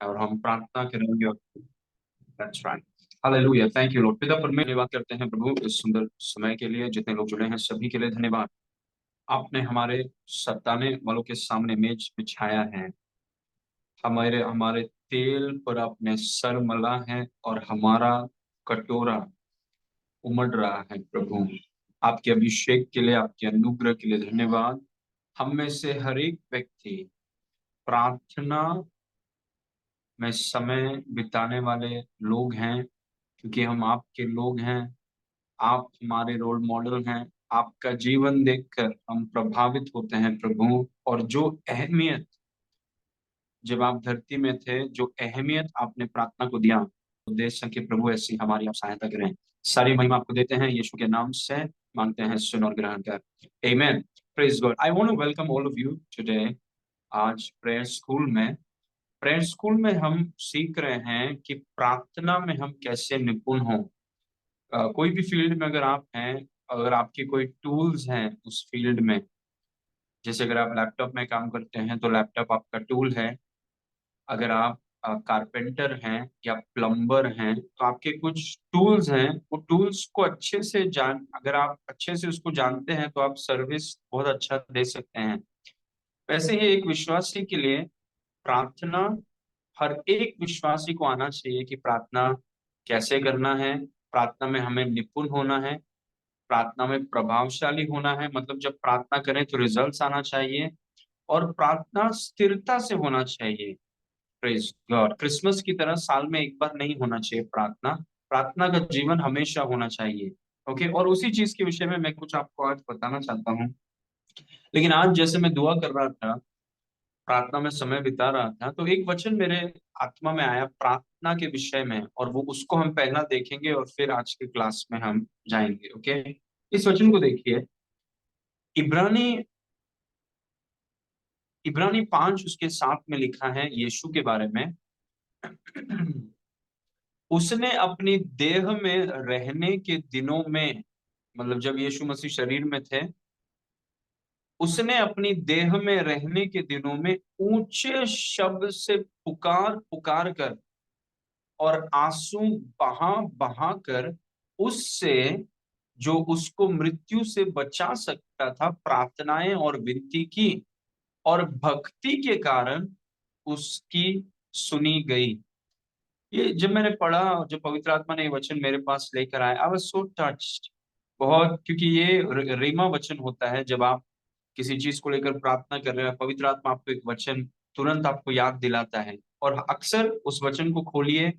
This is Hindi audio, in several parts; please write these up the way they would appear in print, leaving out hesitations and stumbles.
और हम प्रार्थना करेंगे। That's right. Hallelujah, thank you Lord. पिता परमेश्वर, धन्यवाद करते हैं प्रभु इस सुंदर समय के लिए, जितने लोग जुड़े हैं सभी के लिए धन्यवाद। आपने हमारे सताने वालों के सामने मेज बिछाया है, हमारे हमारे तेल पर आपने सर मला है और हमारा कटोरा उमड़ रहा है प्रभु। आपके अभिषेक के लिए, आपके अनुग्रह के लिए धन्यवाद। हम में से हर एक व्यक्ति प्रार्थना में समय बिताने वाले लोग हैं, क्योंकि हम आपके लोग हैं। आप हमारे रोल मॉडल हैं। आपका जीवन देखकर हम प्रभावित होते हैं प्रभु। और जो अहमियत, जब आप धरती में थे, जो अहमियत आपने प्रार्थना को दिया, तो दे सके प्रभु, ऐसी हमारी आप सहायता करें। सारी महिमा आपको देते हैं, यीशु के नाम से मांगते हैं, सुन और ग्रहण कर। Amen. Praise God. I want to welcome all of you today. आज प्रेयर स्कूल में हम सीख रहे हैं कि प्रार्थना में हम कैसे निपुण हों। कोई भी फील्ड में अगर आप हैं, अगर आपके कोई टूल्स हैं उस फील्ड में, जैसे अगर आप लैपटॉप में काम करते हैं तो लैपटॉप आपका टूल है। अगर आप कारपेंटर हैं या प्लम्बर हैं तो आपके कुछ टूल्स हैं। वो टूल्स को अच्छे से अगर आप अच्छे से उसको जानते हैं तो आप सर्विस बहुत अच्छा दे सकते हैं। वैसे ही एक विश्वासी के लिए प्रार्थना, हर एक विश्वासी को आना चाहिए कि प्रार्थना कैसे करना है। प्रार्थना में हमें निपुण होना है, प्रार्थना में प्रभावशाली होना है। मतलब जब प्रार्थना करें तो रिजल्ट्स आना चाहिए, और प्रार्थना स्थिरता से होना चाहिए। Praise God. क्रिसमस की तरह साल में एक बार नहीं होना चाहिए प्रार्थना। प्रार्थना का जीवन हमेशा होना चाहिए। ओके, और उसी चीज के विषय में मैं कुछ आपको आज बताना चाहता हूँ। लेकिन आज जैसे मैं दुआ कर रहा था, प्रार्थना में समय बिता रहा था, तो एक वचन मेरे आत्मा में आया प्रार्थना के विषय में, और वो उसको हम पहला देखेंगे और फिर आज के क्लास में हम जाएंगे। ओके, इस वचन को देखिए। इब्रानी इब्रानी 5 उसके 7 में लिखा है यीशु के बारे में। उसने अपनी देह में रहने के दिनों में, मतलब जब यीशु मसीह शरीर में थे, उसने अपनी देह में रहने के दिनों में ऊंचे शब्द से पुकार पुकार कर और आंसू बहा बहा कर उससे, जो उसको मृत्यु से बचा सकता था, प्रार्थनाएं और विनती की, और भक्ति के कारण उसकी सुनी गई। ये जब मैंने पढ़ा, जब पवित्र आत्मा ने ये वचन मेरे पास लेकर आया, आई वाज सो टच्ड बहुत, क्योंकि ये रीमा वचन होता है। जब आप किसी चीज को लेकर प्रार्थना कर रहे हैं, पवित्र आत्मा आपको एक वचन तुरंत आपको याद दिलाता है, और अक्सर उस वचन को खोलिए,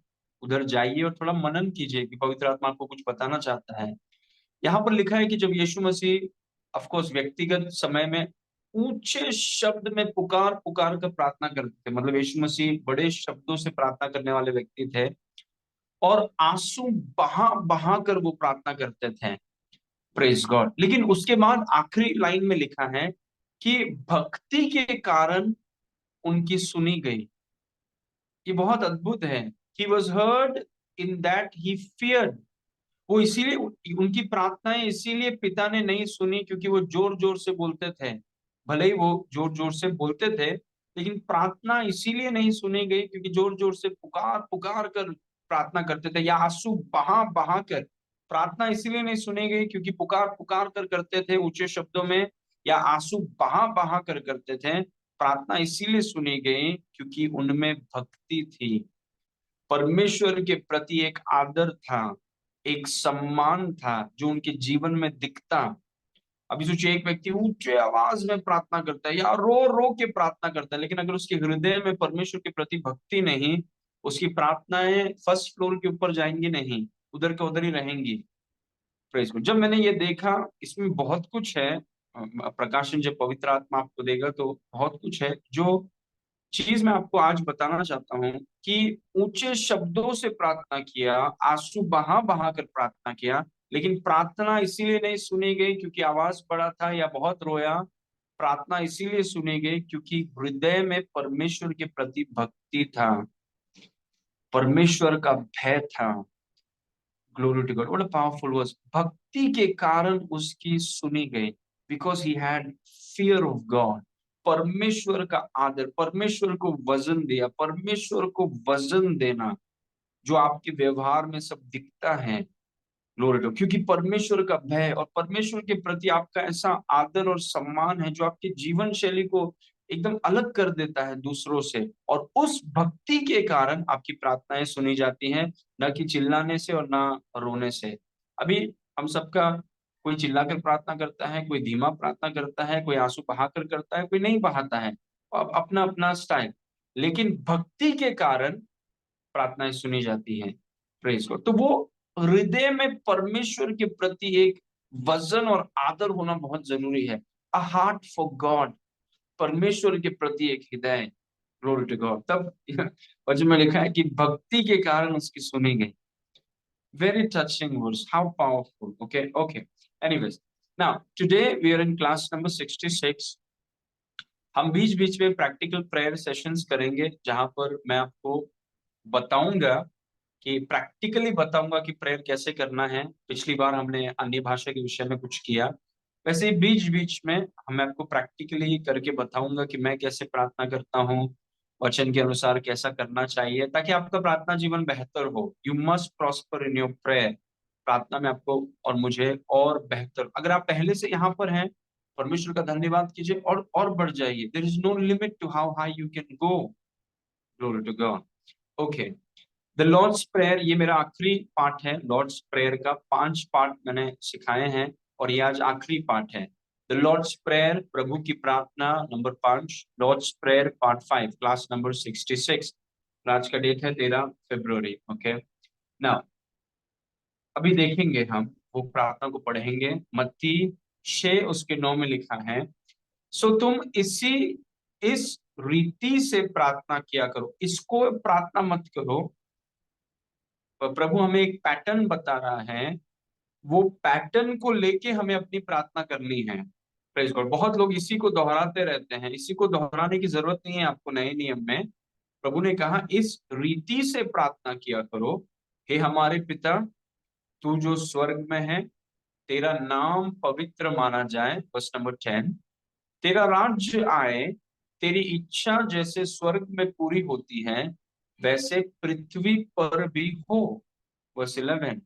उधर जाइए और थोड़ा मनन कीजिए कि पवित्र आत्मा आपको कुछ बताना चाहता है। यहाँ पर लिखा है कि जब यीशु मसीह, ऑफ कोर्स व्यक्तिगत समय में, ऊंचे शब्द में पुकार पुकार कर प्रार्थना करते थे, मतलब यीशु मसीह बड़े शब्दों से प्रार्थना करने वाले व्यक्ति थे, और आंसू बहा बहा कर वो प्रार्थना करते थे। Praise God. लेकिन उसके बाद आखिरी लाइन में लिखा है कि भक्ति के कारण उनकी सुनी गई। ये बहुत अद्भुत है। He was heard in that he feared. वो इसीलिए, उनकी प्रार्थनाएं इसीलिए पिता ने नहीं सुनी क्योंकि वो जोर जोर से बोलते थे। भले ही वो जोर जोर से बोलते थे, लेकिन प्रार्थना इसीलिए नहीं सुनी गई क्योंकि जोर जोर से पुकार पुकार कर प्रार्थना करते थे, या आंसू बहा बहा कर। प्रार्थना इसीलिए नहीं सुनी गई क्योंकि पुकार पुकार कर करते थे ऊंचे शब्दों में, या आंसू बहा बहा कर करते थे। प्रार्थना इसीलिए सुनी गई क्योंकि उनमें भक्ति थी, परमेश्वर के प्रति एक आदर था, एक सम्मान था जो उनके जीवन में दिखता। अभी सोचिए, एक व्यक्ति ऊंचे आवाज में प्रार्थना करता है या रो रो के प्रार्थना करता है, लेकिन अगर उसके हृदय में परमेश्वर के प्रति भक्ति नहीं, उसकी प्रार्थनाएं फर्स्ट फ्लोर के ऊपर जाएंगी नहीं, उधर के उधर ही रहेंगी। Praise God. जब मैंने ये देखा, इसमें बहुत कुछ है। प्रकाशन जब पवित्र आत्मा आपको देगा तो बहुत कुछ है। जो चीज मैं आपको आज बताना चाहता हूँ कि ऊंचे शब्दों से प्रार्थना किया, आंसू बहा बहा कर प्रार्थना किया, लेकिन प्रार्थना इसीलिए नहीं सुनी गई क्योंकि आवाज बड़ा था या बहुत रोया। प्रार्थना इसीलिए सुनी गई क्योंकि हृदय में परमेश्वर के प्रति भक्ति था, परमेश्वर का भय था। Glory to God, what a powerful verse. भक्ति के कारण उसकी सुनी गई, because he had fear of God. परमेश्वर का आदर, परमेश्वर को वजन दिया, परमेश्वर को वजन देना जो आपके व्यवहार में सब दिखता है। ग्लोरी टू, क्योंकि परमेश्वर का भय और परमेश्वर के प्रति आपका ऐसा आदर और सम्मान है जो आपकी जीवन शैली को एकदम अलग कर देता है दूसरों से। और उस भक्ति के कारण आपकी प्रार्थनाएं सुनी जाती हैं, न कि चिल्लाने से और ना रोने से। अभी हम सबका, कोई चिल्लाकर प्रार्थना करता है, कोई धीमा प्रार्थना करता है, कोई आंसू बहाकर करता है, कोई नहीं बहाता है, अब अपना अपना स्टाइल। लेकिन भक्ति के कारण प्रार्थनाएं सुनी जाती हैं। Praise God. तो वो हृदय में परमेश्वर के प्रति एक वजन और आदर होना बहुत जरूरी है। अ हार्ट फॉर गॉड, परमेश्वर के प्रति एक हृदय। Glory to God. तब वचन में लिखा है कि भक्ति के कारण उसकी सुनी गई। Very touching words, how powerful. Okay okay, anyways, now today we are in class number 66। हम बीच बीच में प्रैक्टिकल प्रेयर सेशंस करेंगे जहां पर मैं आपको बताऊंगा कि प्रैक्टिकली बताऊंगा कि प्रेयर कैसे करना है। पिछली बार हमने अन्य भाषा के विषय में कुछ किया, वैसे ही बीच बीच में मैं आपको प्रैक्टिकली करके बताऊंगा कि मैं कैसे प्रार्थना करता हूँ, वचन के अनुसार कैसा करना चाहिए, ताकि आपका प्रार्थना जीवन बेहतर हो। You must prosper in your prayer. प्रार्थना में आपको और मुझे और बेहतर, अगर आप पहले से यहाँ पर हैं, परमेश्वर का धन्यवाद कीजिए और बढ़ जाइए। There is no limit to how high you can go. Glory to God. Okay, the Lord's prayer, ये मेरा आखिरी पार्ट है। लॉर्ड्स प्रेयर का 5 पार्ट मैंने सिखाए हैं और ये आज आखिरी पार्ट है। द लॉर्ड्स प्रेयर, प्रभु की प्रार्थना, number 5। Lord's prayer part 5, class number 66। आज का डेट है 13 फरवरी। ओके, नाउ अभी देखेंगे हम, वो प्रार्थना को पढ़ेंगे। मत्ती 6 उसके 9 में लिखा है, सो तुम इस रीति से प्रार्थना किया करो। इसको प्रार्थना मत करो। प्रभु हमें एक पैटर्न बता रहा है, वो पैटर्न को लेके हमें अपनी प्रार्थना करनी है। Praise God. बहुत लोग इसी को दोहराते रहते हैं, इसी को दोहराने की जरूरत नहीं है आपको नए नियम में। प्रभु ने कहा इस रीति से प्रार्थना किया करो। हे हमारे पिता, तू जो स्वर्ग में है, तेरा नाम पवित्र माना जाए। Verse number 10। तेरा राज्य आए, तेरी इच्छा जैसे स्वर्ग में पूरी होती है वैसे पृथ्वी पर भी हो। वर्स 11।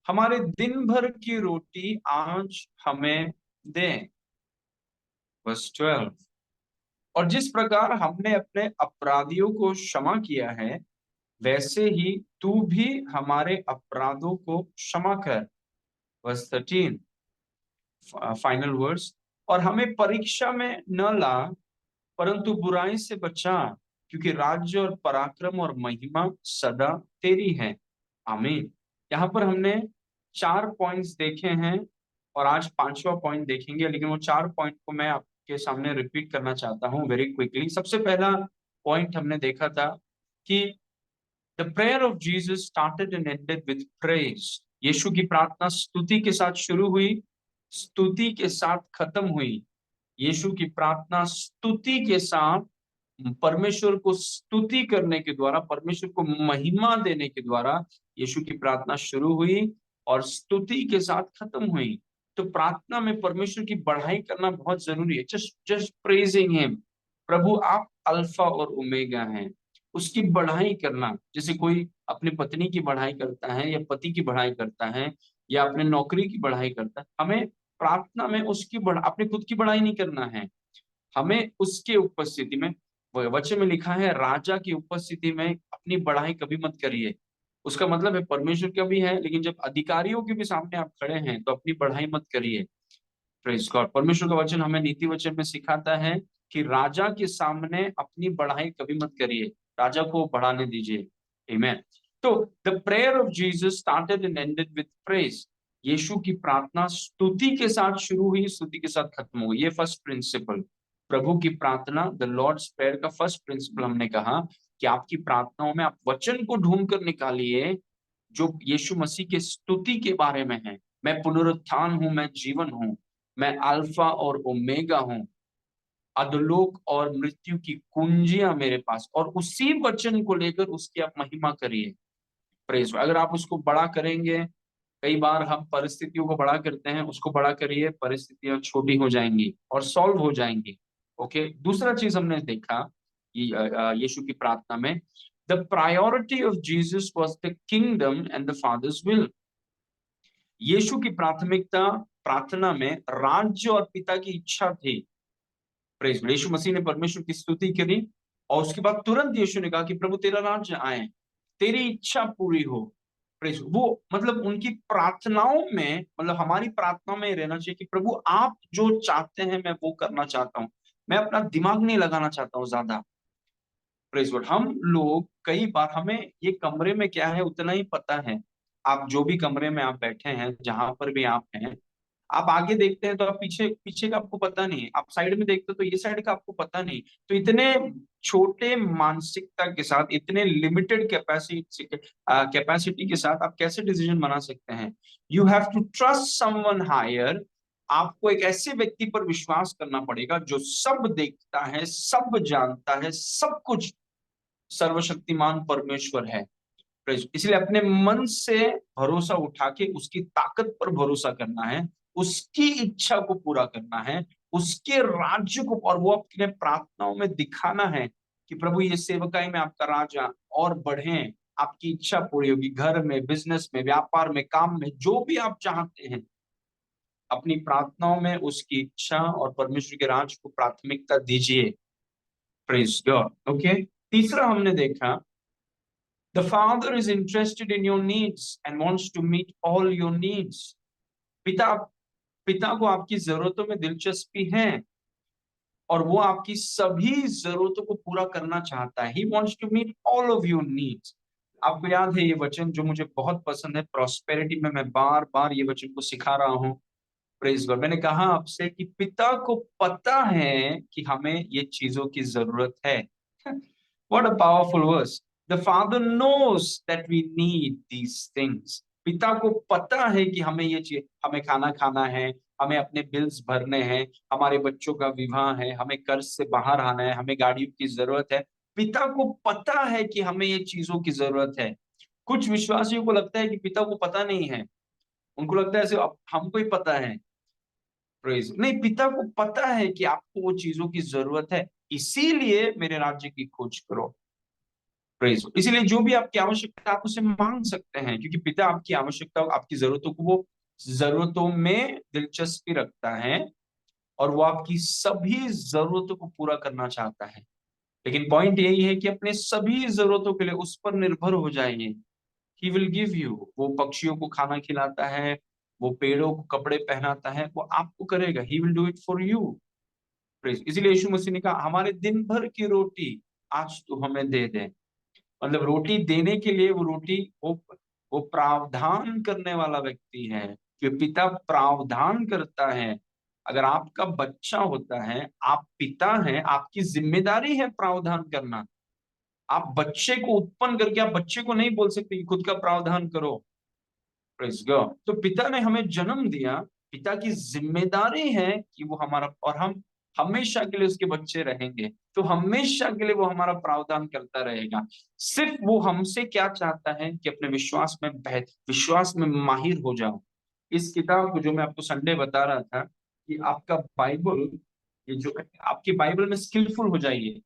हमारे दिन भर की रोटी आज हमें दे। वर्स 12। और जिस प्रकार हमने अपने अपराधियों को क्षमा किया है, वैसे ही तू भी हमारे अपराधों को क्षमा कर। Verse 13, final verse. और हमें परीक्षा में न ला, परंतु बुराई से बचा, क्योंकि राज्य और पराक्रम और महिमा सदा तेरी है। आमीन। यहाँ पर हमने 4 पॉइंट्स देखे हैं और आज 5वां पॉइंट देखेंगे, लेकिन वो 4 पॉइंट को मैं आपके सामने रिपीट करना चाहता हूँ वेरी क्विकली। सबसे पहला पॉइंट हमने देखा था कि the prayer of Jesus started and ended with praise. यीशु की प्रार्थना स्तुति के साथ शुरू हुई, स्तुति के साथ खत्म हुई। यीशु की प्रार्थना स्तुति के साथ, परमेश्वर को स्तुति करने के द्वारा, परमेश्वर को महिमा देने के द्वारा यीशु की प्रार्थना शुरू हुई और स्तुति के साथ खत्म हुई। तो प्रार्थना में परमेश्वर की बढ़ाई करना बहुत जरूरी है। Just just praising him. प्रभु आप अल्फा और ओमेगा हैं, उसकी बढ़ाई करना। जैसे कोई अपनी पत्नी की बढ़ाई करता है या पति की बढ़ाई करता है या अपने नौकरी की बढ़ाई करता है, हमें प्रार्थना में उसकी अपनी खुद की बढ़ाई नहीं करना है। हमें उसके उपस्थिति में, वचन में लिखा है राजा की उपस्थिति में अपनी बढ़ाई कभी मत करिए। उसका मतलब है परमेश्वर का भी है, लेकिन जब अधिकारियों के भी सामने आप खड़े हैं तो अपनी बढ़ाई मत करिए। Praise God. परमेश्वर का वचन हमें नीति वचन में सिखाता है कि राजा के सामने अपनी बढ़ाई कभी मत करिए, राजा को बढ़ाने दीजिए। आमीन। तो the prayer of Jesus started and ended with praise. यीशु की प्रार्थना स्तुति के साथ शुरू हुई, स्तुति के साथ खत्म हुई। ये फर्स्ट प्रिंसिपल, प्रभु की प्रार्थना, द लॉर्ड्स प्रेयर का फर्स्ट प्रिंसिपल हमने कहा कि आपकी प्रार्थनाओं में आप वचन को ढूंढ कर निकालिए जो यीशु मसीह के स्तुति के बारे में है। मैं पुनरुत्थान हूं, मैं जीवन हूं, मैं अल्फा और ओमेगा हूं, अधोलोक और मृत्यु की कुंजियां मेरे पास। और उसी वचन को लेकर उसकी आप महिमा करिए। प्रेज। अगर आप उसको बड़ा करेंगे, कई बार हम परिस्थितियों को बड़ा करते हैं, उसको बड़ा करिए, परिस्थितियां छोटी हो जाएंगी और सॉल्व हो जाएंगी। ओके, दूसरा चीज हमने देखा कि यीशु की प्रार्थना में the priority of Jesus was the kingdom and the father's will. यीशु की प्राथमिकता प्रार्थना में राज्य और पिता की इच्छा थी। प्रेज, यीशु मसीह ने परमेश्वर की स्तुति करी और उसके बाद तुरंत यीशु ने कहा कि प्रभु तेरा राज्य आए, तेरी इच्छा पूरी हो। प्रेज, वो मतलब उनकी प्रार्थनाओं में, मतलब हमारी प्रार्थना में रहना चाहिए कि प्रभु आप जो चाहते हैं मैं वो करना चाहता हूँ, मैं अपना दिमाग नहीं लगाना चाहता हूँ ज्यादा। प्रेज लॉर्ड, हम लोग कई बार हमें ये कमरे में क्या है उतना ही पता है। आप जो भी कमरे में आप बैठे हैं, जहां पर भी आप हैं, आप आगे देखते हैं तो आप पीछे पीछे का आपको पता नहीं है, आप साइड में देखते हो तो ये साइड का आपको पता नहीं। तो इतने छोटे मानसिकता के साथ, इतने लिमिटेड कैपेसिटी के साथ आप कैसे डिसीजन बना सकते हैं? You have to trust someone higher. आपको एक ऐसे व्यक्ति पर विश्वास करना पड़ेगा जो सब देखता है, सब जानता है, सब कुछ सर्वशक्तिमान परमेश्वर है। इसलिए अपने मन से भरोसा उठा के उसकी ताकत पर भरोसा करना है, उसकी इच्छा को पूरा करना है, उसके राज्य को, और वो अपने प्रार्थनाओं में दिखाना है कि प्रभु ये सेवकाई में आपका राजा और बढ़े, आपकी इच्छा पूरी होगी, घर में, बिजनेस में, व्यापार में, काम में, जो भी आप चाहते हैं अपनी प्रार्थनाओं में उसकी इच्छा और परमेश्वर के राज को प्राथमिकता दीजिए। Praise God. ओके, तीसरा हमने देखा the father is interested in your needs and wants to meet all your needs। पिता पिता को आपकी जरूरतों में दिलचस्पी है और वो आपकी सभी जरूरतों को पूरा करना चाहता है। He wants to meet all of your needs। आपको याद है ये वचन जो मुझे बहुत पसंद है, प्रॉस्पेरिटी में मैं बार बार ये वचन को सिखा रहा हूँ। प्रेज गॉड, मैंने कहा आपसे कि पिता को पता है कि हमें ये चीजों की जरूरत है। What a powerful verse। The Father knows that we need these things। पिता को पता है कि हमें ये चीज, हमें खाना खाना है, हमें अपने बिल्स भरने हैं, हमारे बच्चों का विवाह है, हमें कर्ज से बाहर आना है, हमें गाड़ियों की जरूरत है। पिता को पता है कि हमें ये चीजों की जरूरत है। कुछ विश्वासियों को लगता है कि पिता को पता नहीं है, उनको लगता है ऐसे हमको ही पता है। प्रेज नहीं, पिता को पता है कि आपको वो चीजों की जरूरत है, इसीलिए मेरे राज्य की खोज करो। प्रेज, इसीलिए जो भी आपकी आवश्यकता आप उसे मांग सकते हैं, क्योंकि पिता आपकी आवश्यकता, आपकी जरूरतों को, वो जरूरतों में दिलचस्पी रखता है और वो आपकी सभी जरूरतों को पूरा करना चाहता है। लेकिन पॉइंट यही है कि अपने सभी जरूरतों के लिए उस पर निर्भर हो जाइए। He will give you. वो पक्षियों को खाना खिलाता है, वो पेड़ों को कपड़े पहनाता है, वो आपको करेगा। He will do it for you. Praise, इसीलिए यीशु मसीह ने कहा हमारे दिन भर की रोटी आज तू हमें दे दे। मतलब रोटी देने के लिए, वो रोटी, वो प्रावधान करने वाला व्यक्ति है कि पिता प्रावधान करता है। अगर आपका बच्चा होता है, आप पिता हैं, आपकी जिम्मेदारी है प्रावधान करना। आप बच्चे को उत्पन्न करके आप बच्चे को नहीं बोल सकते कि खुद का प्रावधान करो। Praise God. तो पिता ने हमें जन्म दिया, पिता की जिम्मेदारी है कि वो हमारा, और हम हमेशा के लिए उसके बच्चे रहेंगे, तो हमेशा के लिए वो हमारा प्रावधान करता रहेगा। सिर्फ वो हमसे क्या चाहता है कि अपने विश्वास में माहिर हो जाओ। इस किताब को जो मैं आपको संडे बता रहा था कि आपका बाइबल, ये जो आपकी बाइबल में स्किलफुल हो जाइए।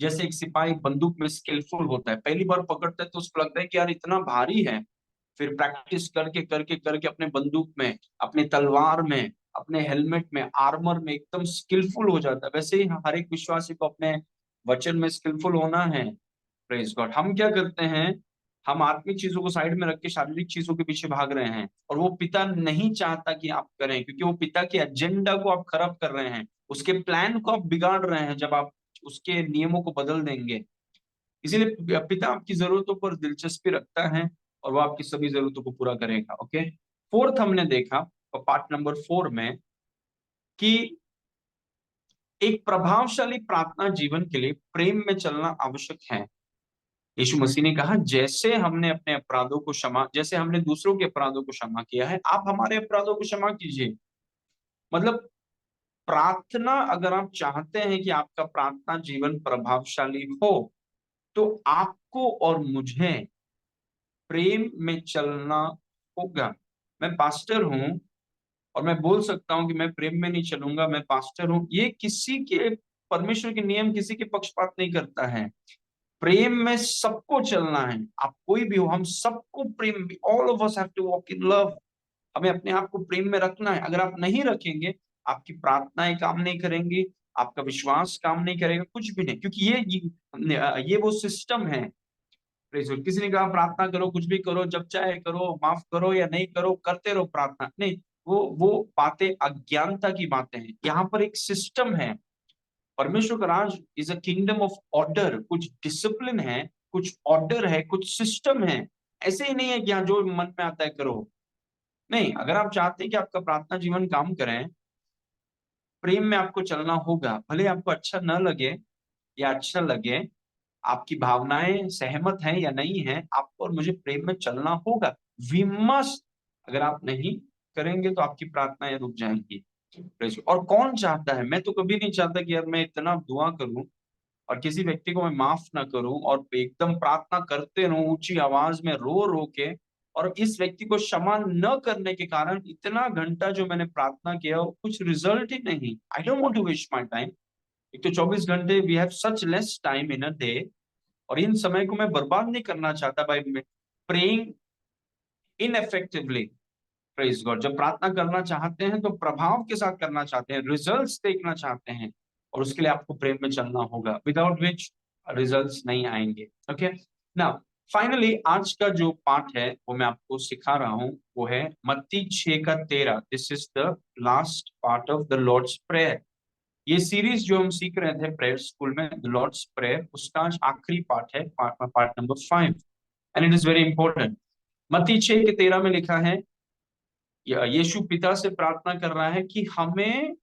जैसे एक सिपाही बंदूक में स्किलफुल होता है, पहली बार पकड़ता है तो उसको लगता है कि यार इतना भारी है, फिर प्रैक्टिस करके करके करके अपने बंदूक में, अपने तलवार में, अपने हेलमेट में, आर्मर में एकदम स्किलफुल हो जाता है। वैसे ही हर एक विश्वासी को अपने वचन में स्किलफुल होना है। Praise God. हम क्या करते हैं, हम आत्मिक चीजों को साइड में रख के शारीरिक चीजों के पीछे भाग रहे हैं, और वो पिता नहीं चाहता कि आप करें, क्योंकि वो पिता के एजेंडा को आप खराब कर रहे हैं, उसके प्लान को आप बिगाड़ रहे हैं जब आप उसके नियमों को बदल देंगे। इसीलिए पिता आपकी जरूरतों पर दिलचस्पी रखता है और वो आपकी सभी जरूरतों को पूरा करेगा। ओके, फोर्थ हमने देखा पार्ट नंबर 4 में कि एक प्रभावशाली प्रार्थना जीवन के लिए प्रेम में चलना आवश्यक है। यीशु मसीह ने कहा जैसे हमने अपने अपराधों को क्षमा, जैसे हमने दूसरों के अपराधों को क्षमा किया है, आप हमारे अपराधों को क्षमा कीजिए। मतलब प्रार्थना, अगर आप चाहते हैं कि आपका प्रार्थना जीवन प्रभावशाली हो, तो आपको और मुझे प्रेम में चलना होगा। मैं पास्टर हूं और मैं बोल सकता हूँ कि मैं प्रेम में नहीं चलूंगा, मैं पास्टर हूँ। ये किसी के, परमेश्वर के नियम किसी के पक्षपात नहीं करता है। प्रेम में सबको चलना है, आप कोई भी हो, हम सबको प्रेम, all of us have to walk in love. हमें अपने आप को प्रेम में रखना है। अगर आप नहीं रखेंगे, आपकी प्रार्थनाएं काम नहीं करेंगी, आपका विश्वास काम नहीं करेगा, कुछ भी नहीं। क्योंकि ये वो सिस्टम है। Praise Lord. किसी ने कहा प्रार्थना करो, कुछ भी करो, जब चाहे करो, माफ करो या नहीं करो, करते रहो प्रार्थना, नहीं। वो बातें अज्ञानता की बातें हैं। यहाँ पर एक सिस्टम है। परमेश्वर का राज is a kingdom of order. कुछ डिसिप्लिन है, कुछ ऑर्डर है, कुछ सिस्टम है। ऐसे ही नहीं है कि यहाँ जो मन में आता है करो। नहीं, अगर आप चाहते हैं कि आपका प्रार्थना जीवन काम करें, प्रेम में आपको चलना होगा। भले आपको अच्छा न लगे या अच्छा लगे, आपकी भावनाएं सहमत हैं या नहीं है, आपको और मुझे प्रेम में चलना होगा। We must. अगर आप नहीं करेंगे तो आपकी प्रार्थनाएं रुक जाएंगी। और कौन चाहता है, मैं तो कभी नहीं चाहता कि यार मैं इतना दुआ करूं और किसी व्यक्ति को मैं माफ ना करूं और एकदम प्रार्थना करते रहूं ऊंची आवाज में रो रो के, और इस व्यक्ति को क्षमा न करने के कारण इतना घंटा जो मैंने प्रार्थना किया वो कुछ रिजल्ट ही नहीं। I don't want to waste my time. एक तो 24 घंटे, we have such less time in a day, और इन समय को मैं बर्बाद नहीं करना चाहता by praying ineffectively. Praise God. जब प्रार्थना करना चाहते हैं तो प्रभाव के साथ करना चाहते हैं, रिजल्ट्स देखना चाहते हैं, और उसके लिए आपको प्रेम में चलना होगा, विदाउट विच रिजल्ट्स नहीं आएंगे। ओके। नाउ फाइनली आज का जो पाठ है वो मैं आपको सिखा रहा हूं, वो है मत्ती 6 का 13। This is the last part of the Lord's prayer. ये सीरीज जो हम सीख रहे थे प्रेयर स्कूल में, द लॉर्ड्स प्रेयर, उसका आज आखिरी पार्ट है, part number 5, and it is very important. Matti 6 के 13 में लिखा है, यीशु पिता से प्रार्थना कर रहा है कि हमें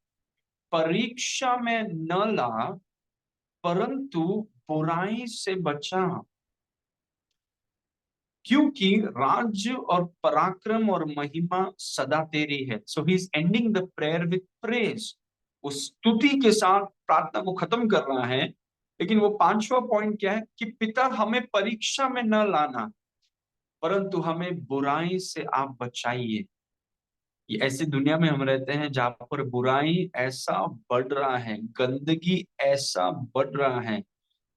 परीक्षा में न ला, परंतु बुराई से बचा, क्योंकि राज्य और पराक्रम और महिमा सदा तेरी है। So he is ending the prayer with praise. उस स्तुति के साथ प्रार्थना को खत्म कर रहा है। लेकिन वो पांचवा पॉइंट क्या है कि पिता हमें परीक्षा में न लाना, परंतु हमें बुराई से आप बचाइए। ये ऐसी दुनिया में हम रहते हैं जहां पर बुराई ऐसा बढ़ रहा है, गंदगी ऐसा बढ़ रहा है,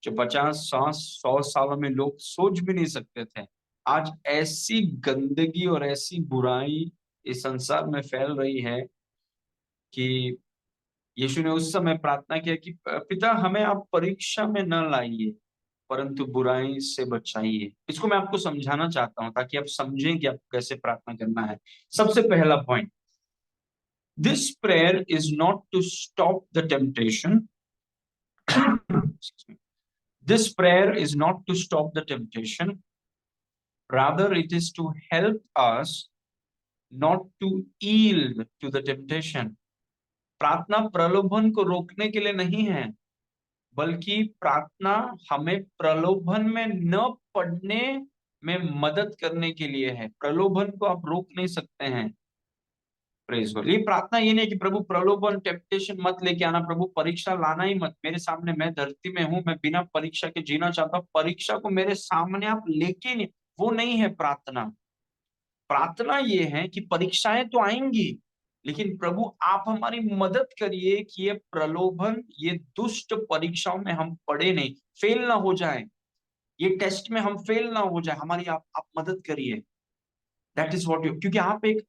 जो 50 60 100 सालों में लोग सोच भी नहीं सकते थे। आज ऐसी गंदगी और ऐसी बुराई इस संसार में फैल रही है कि यीशु ने उस समय प्रार्थना किया कि पिता हमें आप परीक्षा में न लाइए, परंतु बुराई से बचाइए। इसको मैं आपको समझाना चाहता हूं ताकि आप समझें कि आपको कैसे प्रार्थना करना है। सबसे पहला point, this prayer is not to stop the temptation. This prayer is not to stop the temptation. Rather, it is to help us not to yield to the temptation. प्रार्थना प्रलोभन को रोकने के लिए नहीं है, बल्कि प्रार्थना हमें प्रलोभन में न पड़ने में मदद करने के लिए है। प्रलोभन को आप रोक नहीं सकते हैं। Praise God. ये प्रार्थना ये नहीं कि प्रभु प्रलोभन टेम्पटेशन मत लेके आना, प्रभु परीक्षा लाना ही मत मेरे सामने, मैं धरती में हूं, मैं बिना परीक्षा के जीना चाहता हूं, परीक्षा को मेरे सामने आप लेके नहीं। वो नहीं है प्रार्थना। प्रार्थना ये है कि परीक्षाएं तो आएंगी, लेकिन प्रभु आप हमारी मदद करिए कि ये प्रलोभन, ये दुष्ट परीक्षाओं में हम पड़े नहीं, फेल ना हो जाए, ये टेस्ट में हम फेल ना हो जाए, हमारी आप मदद करिए। दैट इज वॉट यू, क्योंकि आप एक,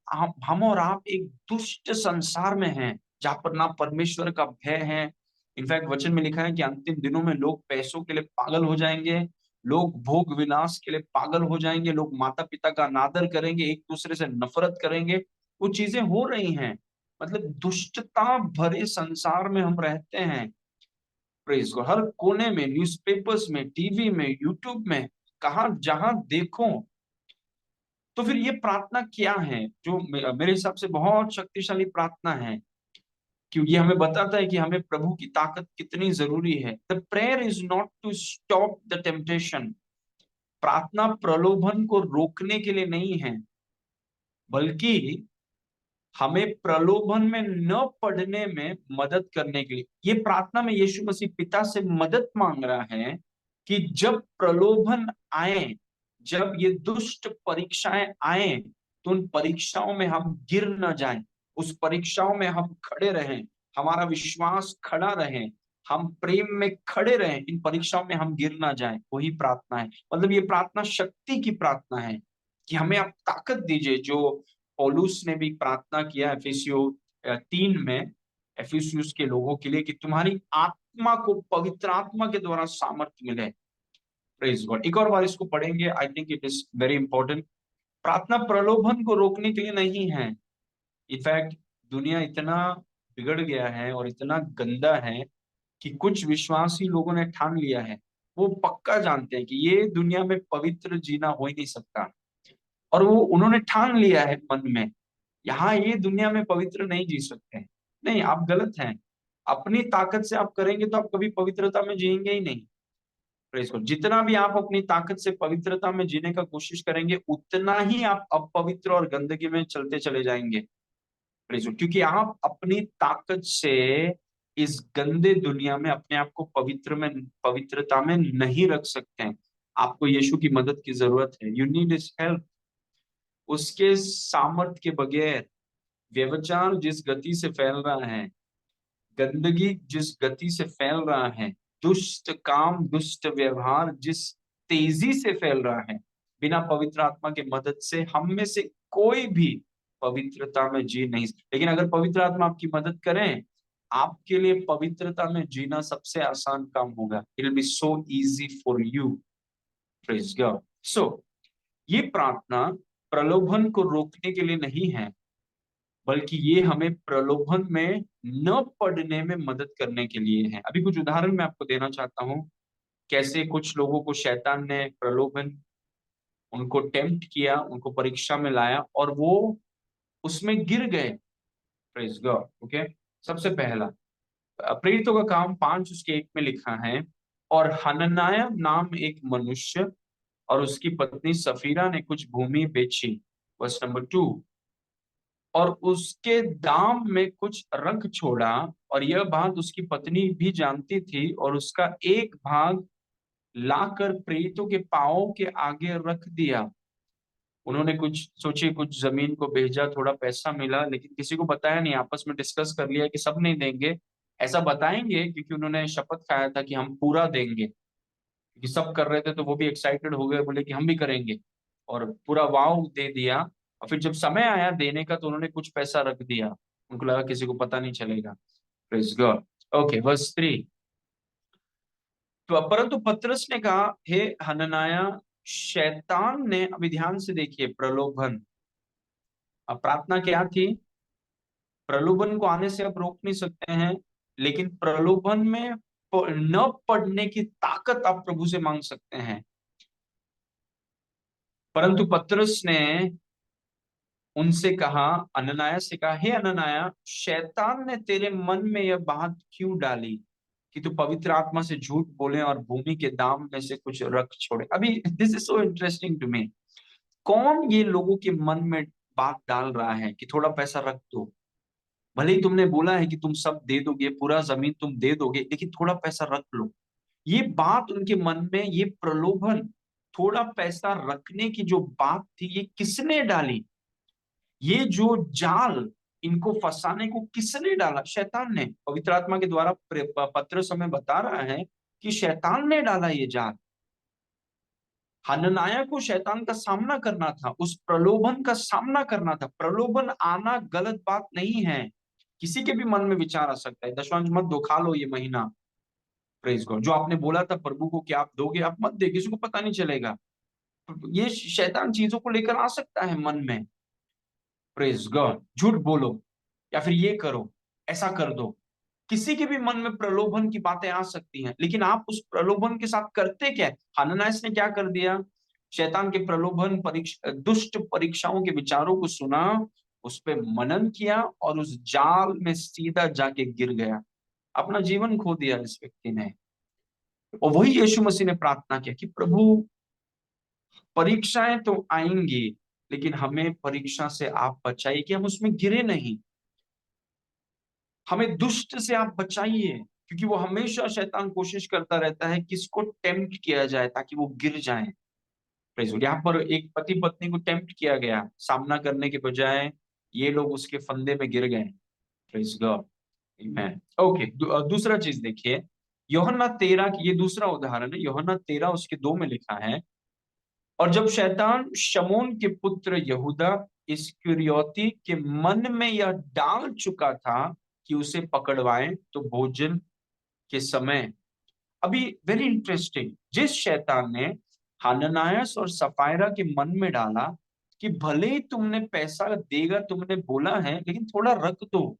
हम और आप एक दुष्ट संसार में हैं जहां पर ना परमेश्वर का भय है। इनफैक्ट वचन में लिखा है कि अंतिम दिनों में लोग पैसों के लिए पागल हो जाएंगे, लोग भोग विलास के लिए पागल हो जाएंगे, लोग माता पिता का अनादर करेंगे, एक दूसरे से नफरत करेंगे। वो चीजें हो रही हैं। मतलब दुष्टता भरे संसार में हम रहते हैं। Praise God. हर कोने में, न्यूज़पेपर्स में, टीवी में, यूट्यूब में, कहा जहां देखो। तो फिर ये प्रार्थना क्या है जो मेरे हिसाब से बहुत शक्तिशाली प्रार्थना है, क्योंकि ये हमें बताता है कि हमें प्रभु की ताकत कितनी जरूरी है। The prayer is not to stop the temptation. प्रार्थना प्रलोभन को रोकने के लिए नहीं है, बल्कि हमें प्रलोभन में न पड़ने में मदद करने के लिए। ये प्रार्थना में यीशु मसीह पिता से मदद मांग रहा है कि जब प्रलोभन आए, जब ये दुष्ट परीक्षाएं आए, तो उन परीक्षाओं में हम गिर न जाएं, उस परीक्षाओं में हम खड़े रहें, हमारा विश्वास खड़ा रहे, हम प्रेम में खड़े रहें, इन परीक्षाओं में हम गिर ना जाएं, वही प्रार्थना है। मतलब ये प्रार्थना शक्ति की प्रार्थना है कि हमें आप ताकत दीजिए, जो पौलुस ने भी प्रार्थना किया एफिसियो 3 में, एफिसियुस के लोगों के लिए, कि तुम्हारी आत्मा को पवित्र आत्मा के द्वारा सामर्थ्य मिले। Praise God. एक और बार इसको पढ़ेंगे, I think it is very important. प्रार्थना प्रलोभन को रोकने के लिए नहीं है। इनफैक्ट दुनिया इतना बिगड़ गया है और इतना गंदा है कि कुछ विश्वासी लोगों ने ठान लिया है, वो पक्का जानते हैं कि ये दुनिया में पवित्र जीना हो ही नहीं सकता, और वो उन्होंने ठान लिया है मन में, यहाँ ये दुनिया में पवित्र नहीं जी सकते। नहीं, आप गलत हैं। अपनी ताकत से आप करेंगे तो आप कभी पवित्रता में जिएंगे ही नहीं। Praise God. जितना भी आप अपनी ताकत से पवित्रता में जीने का कोशिश करेंगे, उतना ही आप अपवित्र और गंदगी में चलते चले जाएंगे। Praise God. क्योंकि आप अपनी ताकत से इस गंदे दुनिया में अपने आप को पवित्रता में नहीं रख सकते हैं। आपको यीशु की मदद की जरूरत है। You need his help. उसके सामर्थ के बगैर व्यभिचार जिस गति से फैल रहा है, गंदगी जिस गति से फैल रहा है, दुष्ट काम, दुष्ट व्यवहार जिस तेजी से फैल रहा है, बिना पवित्र आत्मा के मदद से हम में से कोई भी पवित्रता में जी नहीं। लेकिन अगर पवित्र आत्मा आपकी मदद करें, आपके लिए पवित्रता में जीना सबसे आसान काम होगा। It will be so easy for you. Praise God. So ये प्रार्थना प्रलोभन को रोकने के लिए नहीं है, बल्कि ये हमें प्रलोभन में न पड़ने में मदद करने के लिए है। अभी कुछ उदाहरण मैं आपको देना चाहता हूँ, कैसे कुछ लोगों को शैतान ने प्रलोभन, उनको टेम्प्ट किया, उनको परीक्षा में लाया और वो उसमें गिर गए। Praise God. ओके। सबसे पहला, प्रेरितों का काम 5:1 में लिखा है, और हनन्याह नाम एक मनुष्य और उसकी पत्नी सफीरा ने कुछ भूमि बेची। वर्स नंबर 2, और उसके दाम में कुछ रख छोड़ा, और यह बात उसकी पत्नी भी जानती थी, और उसका एक भाग लाकर प्रेरितों के पांवों के आगे रख दिया। उन्होंने कुछ सोचे, कुछ जमीन को भेजा, थोड़ा पैसा मिला, लेकिन किसी को बताया नहीं। आपस में डिस्कस कर लिया कि सब नहीं देंगे, ऐसा बताएंगे, क्योंकि उन्होंने शपथ खाया था कि हम पूरा देंगे। क्योंकि सब कर रहे थे तो वो भी एक्साइटेड हो गए, बोले कि हम भी करेंगे, और पूरा वाव दे दिया। और फिर जब समय आया देने का, तो उन्होंने कुछ पैसा रख दिया, उनको लगा किसी को पता नहीं चलेगा। Praise God. Okay, verse 3। तो परंतु पतरस ने कहा, हे हननाया, शैतान ने, अभी ध्यान से देखिए, प्रलोभन, अब प्रार्थना क्या थी? प्रलोभन को आने से आप रोक नहीं सकते हैं, लेकिन प्रलोभन में न पड़ने की ताकत आप प्रभु से मांग सकते हैं। परंतु पतरस ने उनसे कहा, अननायास से कहा, हे अननाया, शैतान ने तेरे मन में यह बात क्यों डाली कि तू पवित्र आत्मा से झूठ बोले और भूमि के दाम में से कुछ रख छोड़े? अभी this is so interesting to me. कौन ये लोगों के मन में बात डाल रहा है कि थोड़ा पैसा रख दो? भले ही तुमने बोला है कि तुम सब दे दोगे, पूरा जमीन तुम दे दोगे, लेकिन थोड़ा पैसा रख लो। ये बात उनके मन में, ये प्रलोभन, थोड़ा पैसा रखने की जो बात थी, ये किसने डाली? ये जो जाल इनको फंसाने को किसने डाला? शैतान ने। पवित्र आत्मा के द्वारा पत्रस हमें बता रहा है कि शैतान ने डाला ये जाल। हननाया को शैतान का सामना करना था, उस प्रलोभन का सामना करना था। प्रलोभन आना गलत बात नहीं है, किसी के भी मन में विचार आ सकता है, दशवांश मत दो, खा लो ये महीना। Praise God. जो आपने बोला था प्रभु को कि आप दोगे, आप मत दे, किसी को पता नहीं चलेगा। ये शैतान चीजों को लेकर आ सकता है मन में। Praise God. झूठ बोलो, या फिर ये करो, ऐसा कर दो। किसी के भी मन में प्रलोभन की बातें आ सकती हैं, लेकिन आप उस प्रलोभन के साथ करते क्या? हनन्याह ने क्या कर दिया? शैतान के प्रलोभन, दुष्ट परीक्षाओं के विचारों को सुना, उस पे मनन किया, और उस जाल में सीधा जाके गिर गया। अपना जीवन खो दिया इस व्यक्ति ने। और वही यीशु मसीह ने प्रार्थना किया कि प्रभु, परीक्षाएं तो आएंगी, लेकिन हमें परीक्षा से आप बचाइए कि हम उसमें गिरे नहीं। हमें दुष्ट से आप बचाइए, क्योंकि वो हमेशा, शैतान कोशिश करता रहता है किसको टेम्प्ट किया जाए ताकि वो गिर जाए। Praise God. यहाँ पर एक पति पत्नी को टेम्प्ट किया गया, सामना करने के बजाय ये लोग उसके फंदे में गिर गए। Praise God. आमेन। ओके, दूसरा चीज देखिए, यूहन्ना 13, ये दूसरा उदाहरण है, यूहन्ना 13 उसके 2 में लिखा है, और जब शैतान शमून के पुत्र यहूदा इस्करियोती के मन में यह डाल चुका था कि उसे पकड़वाएं, तो भोजन के समय, अभी वेरी इंटरेस्टिंग, जिस शैतान ने हनन्याह और सफायरा के मन में डाला कि भले ही तुमने पैसा देगा, तुमने बोला है, लेकिन थोड़ा रख दो,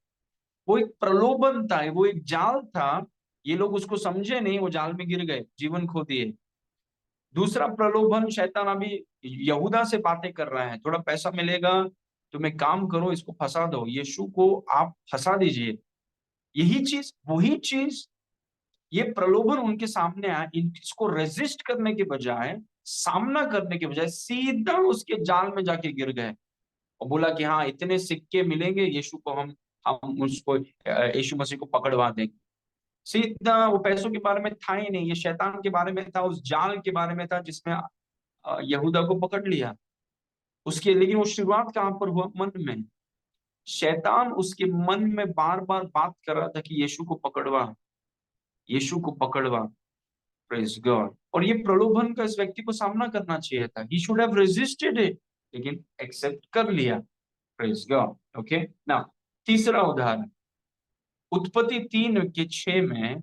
वो एक प्रलोभन था, वो एक जाल था। ये लोग उसको समझे नहीं, वो जाल में गिर गए, जीवन खो दिए। दूसरा प्रलोभन, शैतान अभी यहूदा से बातें कर रहा है, थोड़ा पैसा मिलेगा, तुम एक काम करो, इसको फंसा दो, यीशु को आप फंसा दीजिए। यही चीज, वही चीज, ये प्रलोभन उनके सामने आया, इसको रेजिस्ट करने के बजाय, सामना करने के बजाय सीधा उसके जाल में जाके गिर गए, और बोला कि हाँ, इतने सिक्के मिलेंगे, यीशु को हम उसको यीशु मसीह को पकड़वा देंगे। सीधा, वो पैसों के बारे में था ही नहीं, ये शैतान के बारे में था, उस जाल के बारे में था जिसमें यहूदा को पकड़ लिया उसके। लेकिन वो शुरुआत कहां पर हुआ? मन में। शैतान उसके मन में बार बार बात कर रहा था कि यीशु को पकड़वा, यीशु को पकड़वा। Praise God. और ये प्रलोभन का इस व्यक्ति को सामना करना चाहिए था, he should have resisted it, लेकिन एक्सेप्ट कर लिया। Praise God. ओके, ना तीसरा उदाहरण, उत्पत्ति 3:6 में,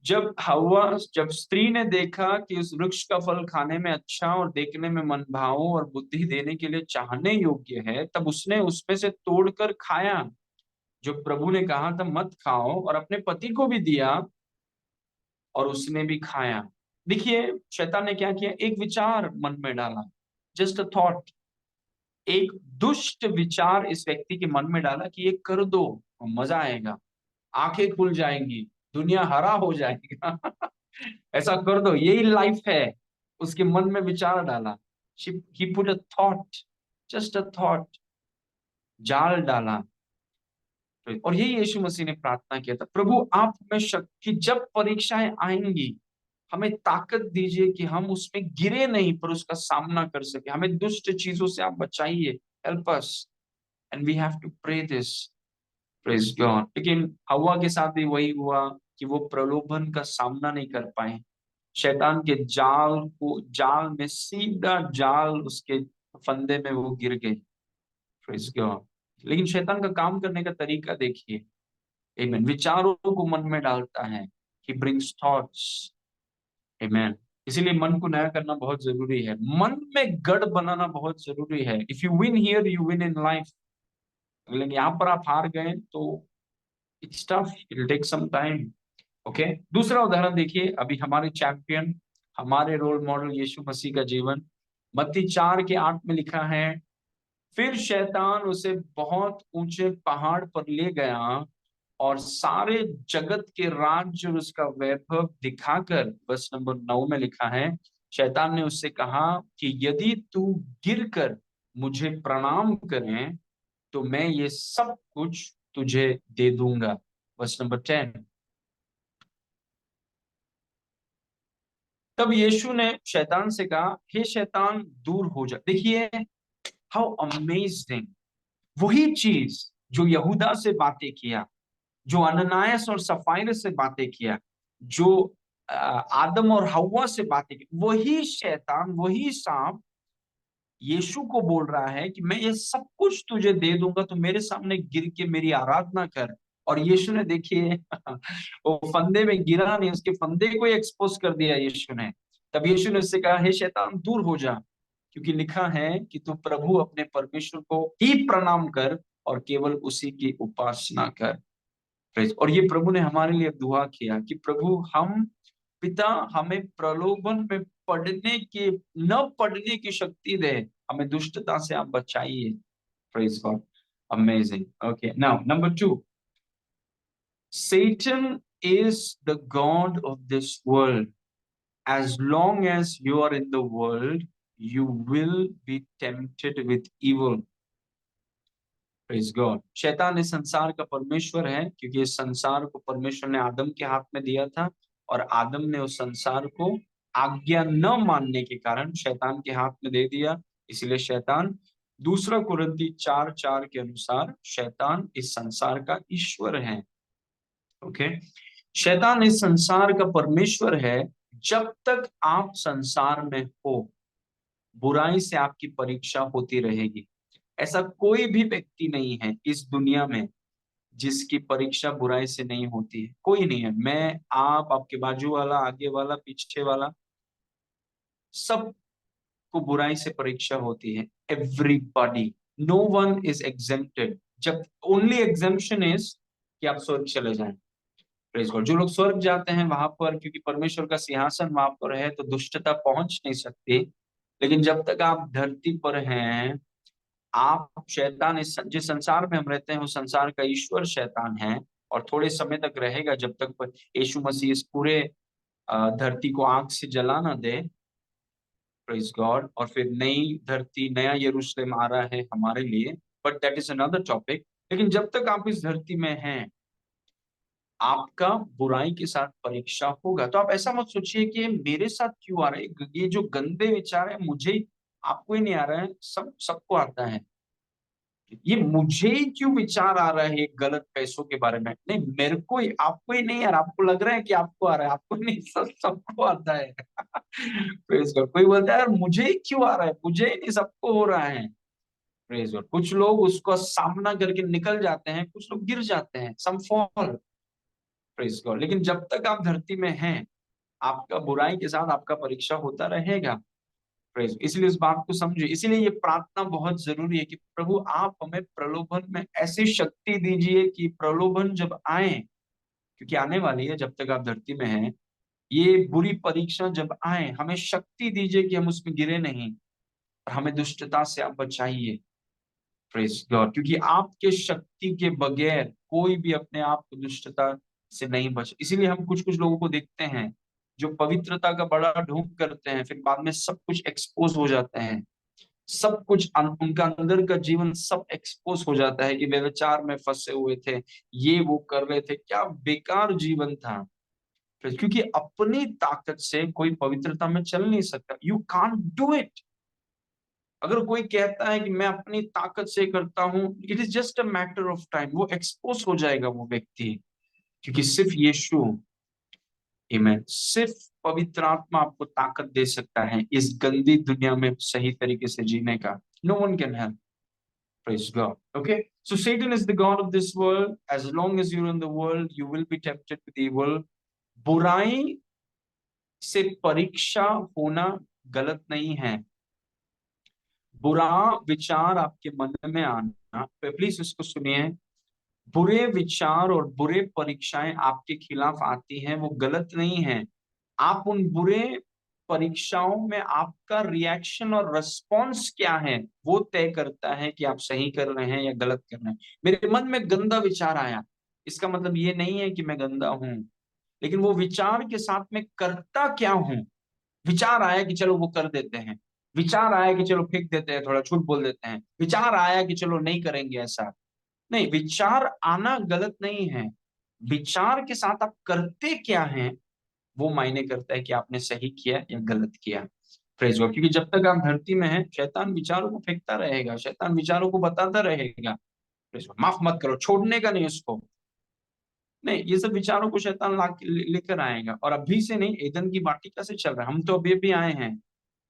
जब स्त्री ने देखा कि उस वृक्ष का फल खाने में अच्छा और देखने में मनभावों और बुद्धि देने के लिए चाहने योग्य है, तब उसने उसमें से तोड़कर खाया, जो प्रभु ने कहा था मत खाओ, और अपने पति को भी दिया, और उसने भी खाया। देखिए, शैतान ने क्या किया, एक विचार मन में डाला, जस्ट अ थॉट, एक दुष्ट विचार इस व्यक्ति के मन में डाला कि ये कर दो, मजा आएगा, आंखें खुल जाएंगी, दुनिया हरा हो जाएगा। ऐसा कर दो, यही लाइफ है। उसके मन में विचार डाला, he put a thought, just a thought, जाल डाला। और यही यीशु मसीह ने प्रार्थना किया था, प्रभु आप हमें शक्ति, जब परीक्षाएं आएंगी हमें ताकत दीजिए कि हम उसमें गिरे नहीं, पर उसका सामना कर सके, हमें दुष्ट चीजों से आप बचाइए, help us, and we have to pray this. Praise God. लेकिन हवा के साथ भी वही हुआ कि वो प्रलोभन का सामना नहीं कर पाए, शैतान के जाल में, सीधा जाल उसके फंदे में वो गिर गए। Praise God. लेकिन शैतान का काम करने का तरीका देखिए, आमेन, विचारों को मन में डालता है, ही ब्रिंग्स थॉट्स। आमेन। इसीलिए मन को नया करना बहुत जरूरी है, मन में गढ़ बनाना बहुत जरूरी है। If you win here, you win in life. लेकिन यहाँ पर आप हार गए तो it's tough, it will take some time. Okay, दूसरा उदाहरण देखिए, अभी हमारे चैंपियन, हमारे रोल मॉडल यीशु मसीह का जीवन, मत्ती 4:8 में लिखा है, फिर शैतान उसे बहुत ऊंचे पहाड़ पर ले गया और सारे जगत के राज्य और उसका वैभव दिखाकर, बस नंबर 9 में लिखा है, शैतान ने उससे कहा कि यदि तू गिरकर मुझे प्रणाम करे, तो मैं ये सब कुछ तुझे दे दूंगा। बस नंबर 10। तब यीशु ने शैतान से कहा, हे शैतान दूर हो जा। देखिए, हाउ अमेजिंग, वही चीज जो यहूदा से बातें किया, जो अननायास और सफाइर से बातें किया, जो आदम और हव्वा से बातें की, वही शैतान, वही सांप यीशु को बोल रहा है कि मैं ये सब कुछ तुझे दे दूंगा, तो मेरे सामने गिर के मेरी आराधना कर। और यीशु ने, देखिए, वो फंदे में गिरा नहीं, उसके फंदे को एक्सपोज कर दिया यीशु ने। तब यीशु ने उससे कहा, हे शैतान दूर हो जा, क्योंकि लिखा है कि तू प्रभु अपने परमेश्वर को ही प्रणाम कर और केवल उसी की उपासना कर। और ये प्रभु ने हमारे लिए दुआ किया कि प्रभु हम, पिता, हमें प्रलोभन में न पड़ने की शक्ति दे, हमें दुष्टता से आप बचाइए। Praise God. Amazing. Okay, now number 2, Satan is the god of this world. As long as you are in the world, you will be tempted with evil. Praise God. शैतान इस संसार का परमेश्वर है, क्योंकि इस संसार को परमेश्वर ने आदम के हाथ में दिया था, और आदम ने उस संसार को आज्ञा न मानने के कारण शैतान के हाथ में दे दिया। इसलिए शैतान दूसरा कुरिन्थी 4:4 के अनुसार शैतान इस संसार का ईश्वर है। ओके, शैतान इस संसार का परमेश्वर है। जब तक आप संसार में हो, बुराई से आपकी परीक्षा होती रहेगी। ऐसा कोई भी व्यक्ति नहीं है इस दुनिया में जिसकी परीक्षा बुराई से नहीं होती है। कोई नहीं है, मैं, आप, आपके बाजू वाला, आगे वाला, पीछे वाला, सबको बुराई से परीक्षा होती है। Everybody, no one is exempted. जब ओनली एग्जेम्पशन इज कि आप स्वर्ग चले जाएं। Praise God. जो लोग स्वर्ग जाते हैं वहां पर, क्योंकि परमेश्वर का सिंहासन वहां पर है, तो दुष्टता पहुंच नहीं सकती। लेकिन जब तक आप धरती पर हैं, आप शैतान, इस जिस संसार में हम रहते हैं वो संसार का ईश्वर शैतान है, और थोड़े समय तक रहेगा जब तक यीशु मसीह इस पूरे धरती को आग से जला ना दे। Praise God. और फिर नई धरती, नया यरूशलेम आ रहा है हमारे लिए, but that is another topic. लेकिन जब तक आप इस धरती में हैं, आपका बुराई के साथ परीक्षा होगा। तो आप ऐसा मत सोचिए कि ये मेरे साथ क्यों आ रहा है, ये जो गंदे विचार है मुझे, आपको ही नहीं आ रहा है, सबको आता है। ये मुझे ही क्यों विचार आ रहा है गलत पैसों के बारे में? नहीं, मेरे को ही, आपको ही नहीं यार। आपको लग रहा है कि आपको आ रहा है, आपको नहीं, सबको आता है। Praise God. कोई बोलता है यार मुझे ही क्यों आ रहा है, मुझे ही नहीं, सबको हो रहा है। Praise God. कुछ लोग उसको सामना करके निकल जाते हैं, कुछ लोग गिर जाते हैं, सम फॉल। Praise God. लेकिन जब तक आप धरती में हैं, आपका बुराई के साथ आपका परीक्षा होता रहेगा। प्रेज। इसलिए इस बात को समझिए। इसीलिए ये प्रार्थना बहुत जरूरी है कि प्रभु आप हमें प्रलोभन में ऐसी शक्ति दीजिए कि प्रलोभन जब आए, क्योंकि आने वाली है जब तक आप धरती में हैं, ये बुरी परीक्षा जब आए, हमें शक्ति दीजिए कि हम उसमें गिरे नहीं, और हमें दुष्टता से आप बचाइए। Praise God. क्योंकि आपके शक्ति के बगैर कोई भी अपने आप को दुष्टता से नहीं बच। इसीलिए हम कुछ कुछ लोगों को देखते हैं जो पवित्रता का बड़ा ढोंग करते हैं, फिर बाद में सब कुछ एक्सपोज हो जाता है। सब कुछ उनका अंदर का जीवन सब एक्सपोज हो जाता है कि व्यभिचार में फंसे हुए थे, ये वो कर रहे थे, क्या बेकार जीवन था। क्योंकि अपनी ताकत से कोई पवित्रता में चल नहीं सकता। You can't do it. अगर कोई कहता है कि मैं अपनी ताकत से करता हूं, it is just a matter of time, वो एक्सपोज हो जाएगा वो व्यक्ति। क्योंकि सिर्फ यीशु, आमीन, सिर्फ पवित्र आत्मा आपको ताकत दे सकता है इस गंदी दुनिया में सही तरीके से जीने का। No one can help. Praise God. Okay. So Satan is the God of this world. As long as you're in the world, you will be tempted with evil. बुराई से परीक्षा होना गलत नहीं है। बुरा विचार आपके मन में आना, प्लीज इसको सुनिए, बुरे विचार और बुरे परीक्षाएं आपके खिलाफ आती हैं, वो गलत नहीं है। आप उन बुरे परीक्षाओं में आपका रिएक्शन और रिस्पॉन्स क्या है, वो तय करता है कि आप सही कर रहे हैं या गलत कर रहे हैं। मेरे मन में गंदा विचार आया, इसका मतलब ये नहीं है कि मैं गंदा हूं, लेकिन वो विचार के साथ में करता क्या हूं। विचार आया कि चलो वो कर देते हैं, विचार आया कि चलो फेंक देते हैं, थोड़ा झूठ बोल देते हैं, विचार आया कि चलो नहीं करेंगे ऐसा। नहीं, विचार आना गलत नहीं है। विचार के साथ आप करते क्या हैं, वो मायने करता है कि आपने सही किया या गलत किया। Praise God. क्योंकि जब तक आप धरती में हैं, शैतान विचारों को फेंकता रहेगा, शैतान विचारों को बताता रहेगा, प्रेज गॉड, माफ मत करो, छोड़ने का नहीं उसको। नहीं, ये सब विचारों को शैतान ला लेकर आएगा। और अभी से नहीं, ईदन की वाटिका से चल रहा है। हम तो अभी अभी आए हैं,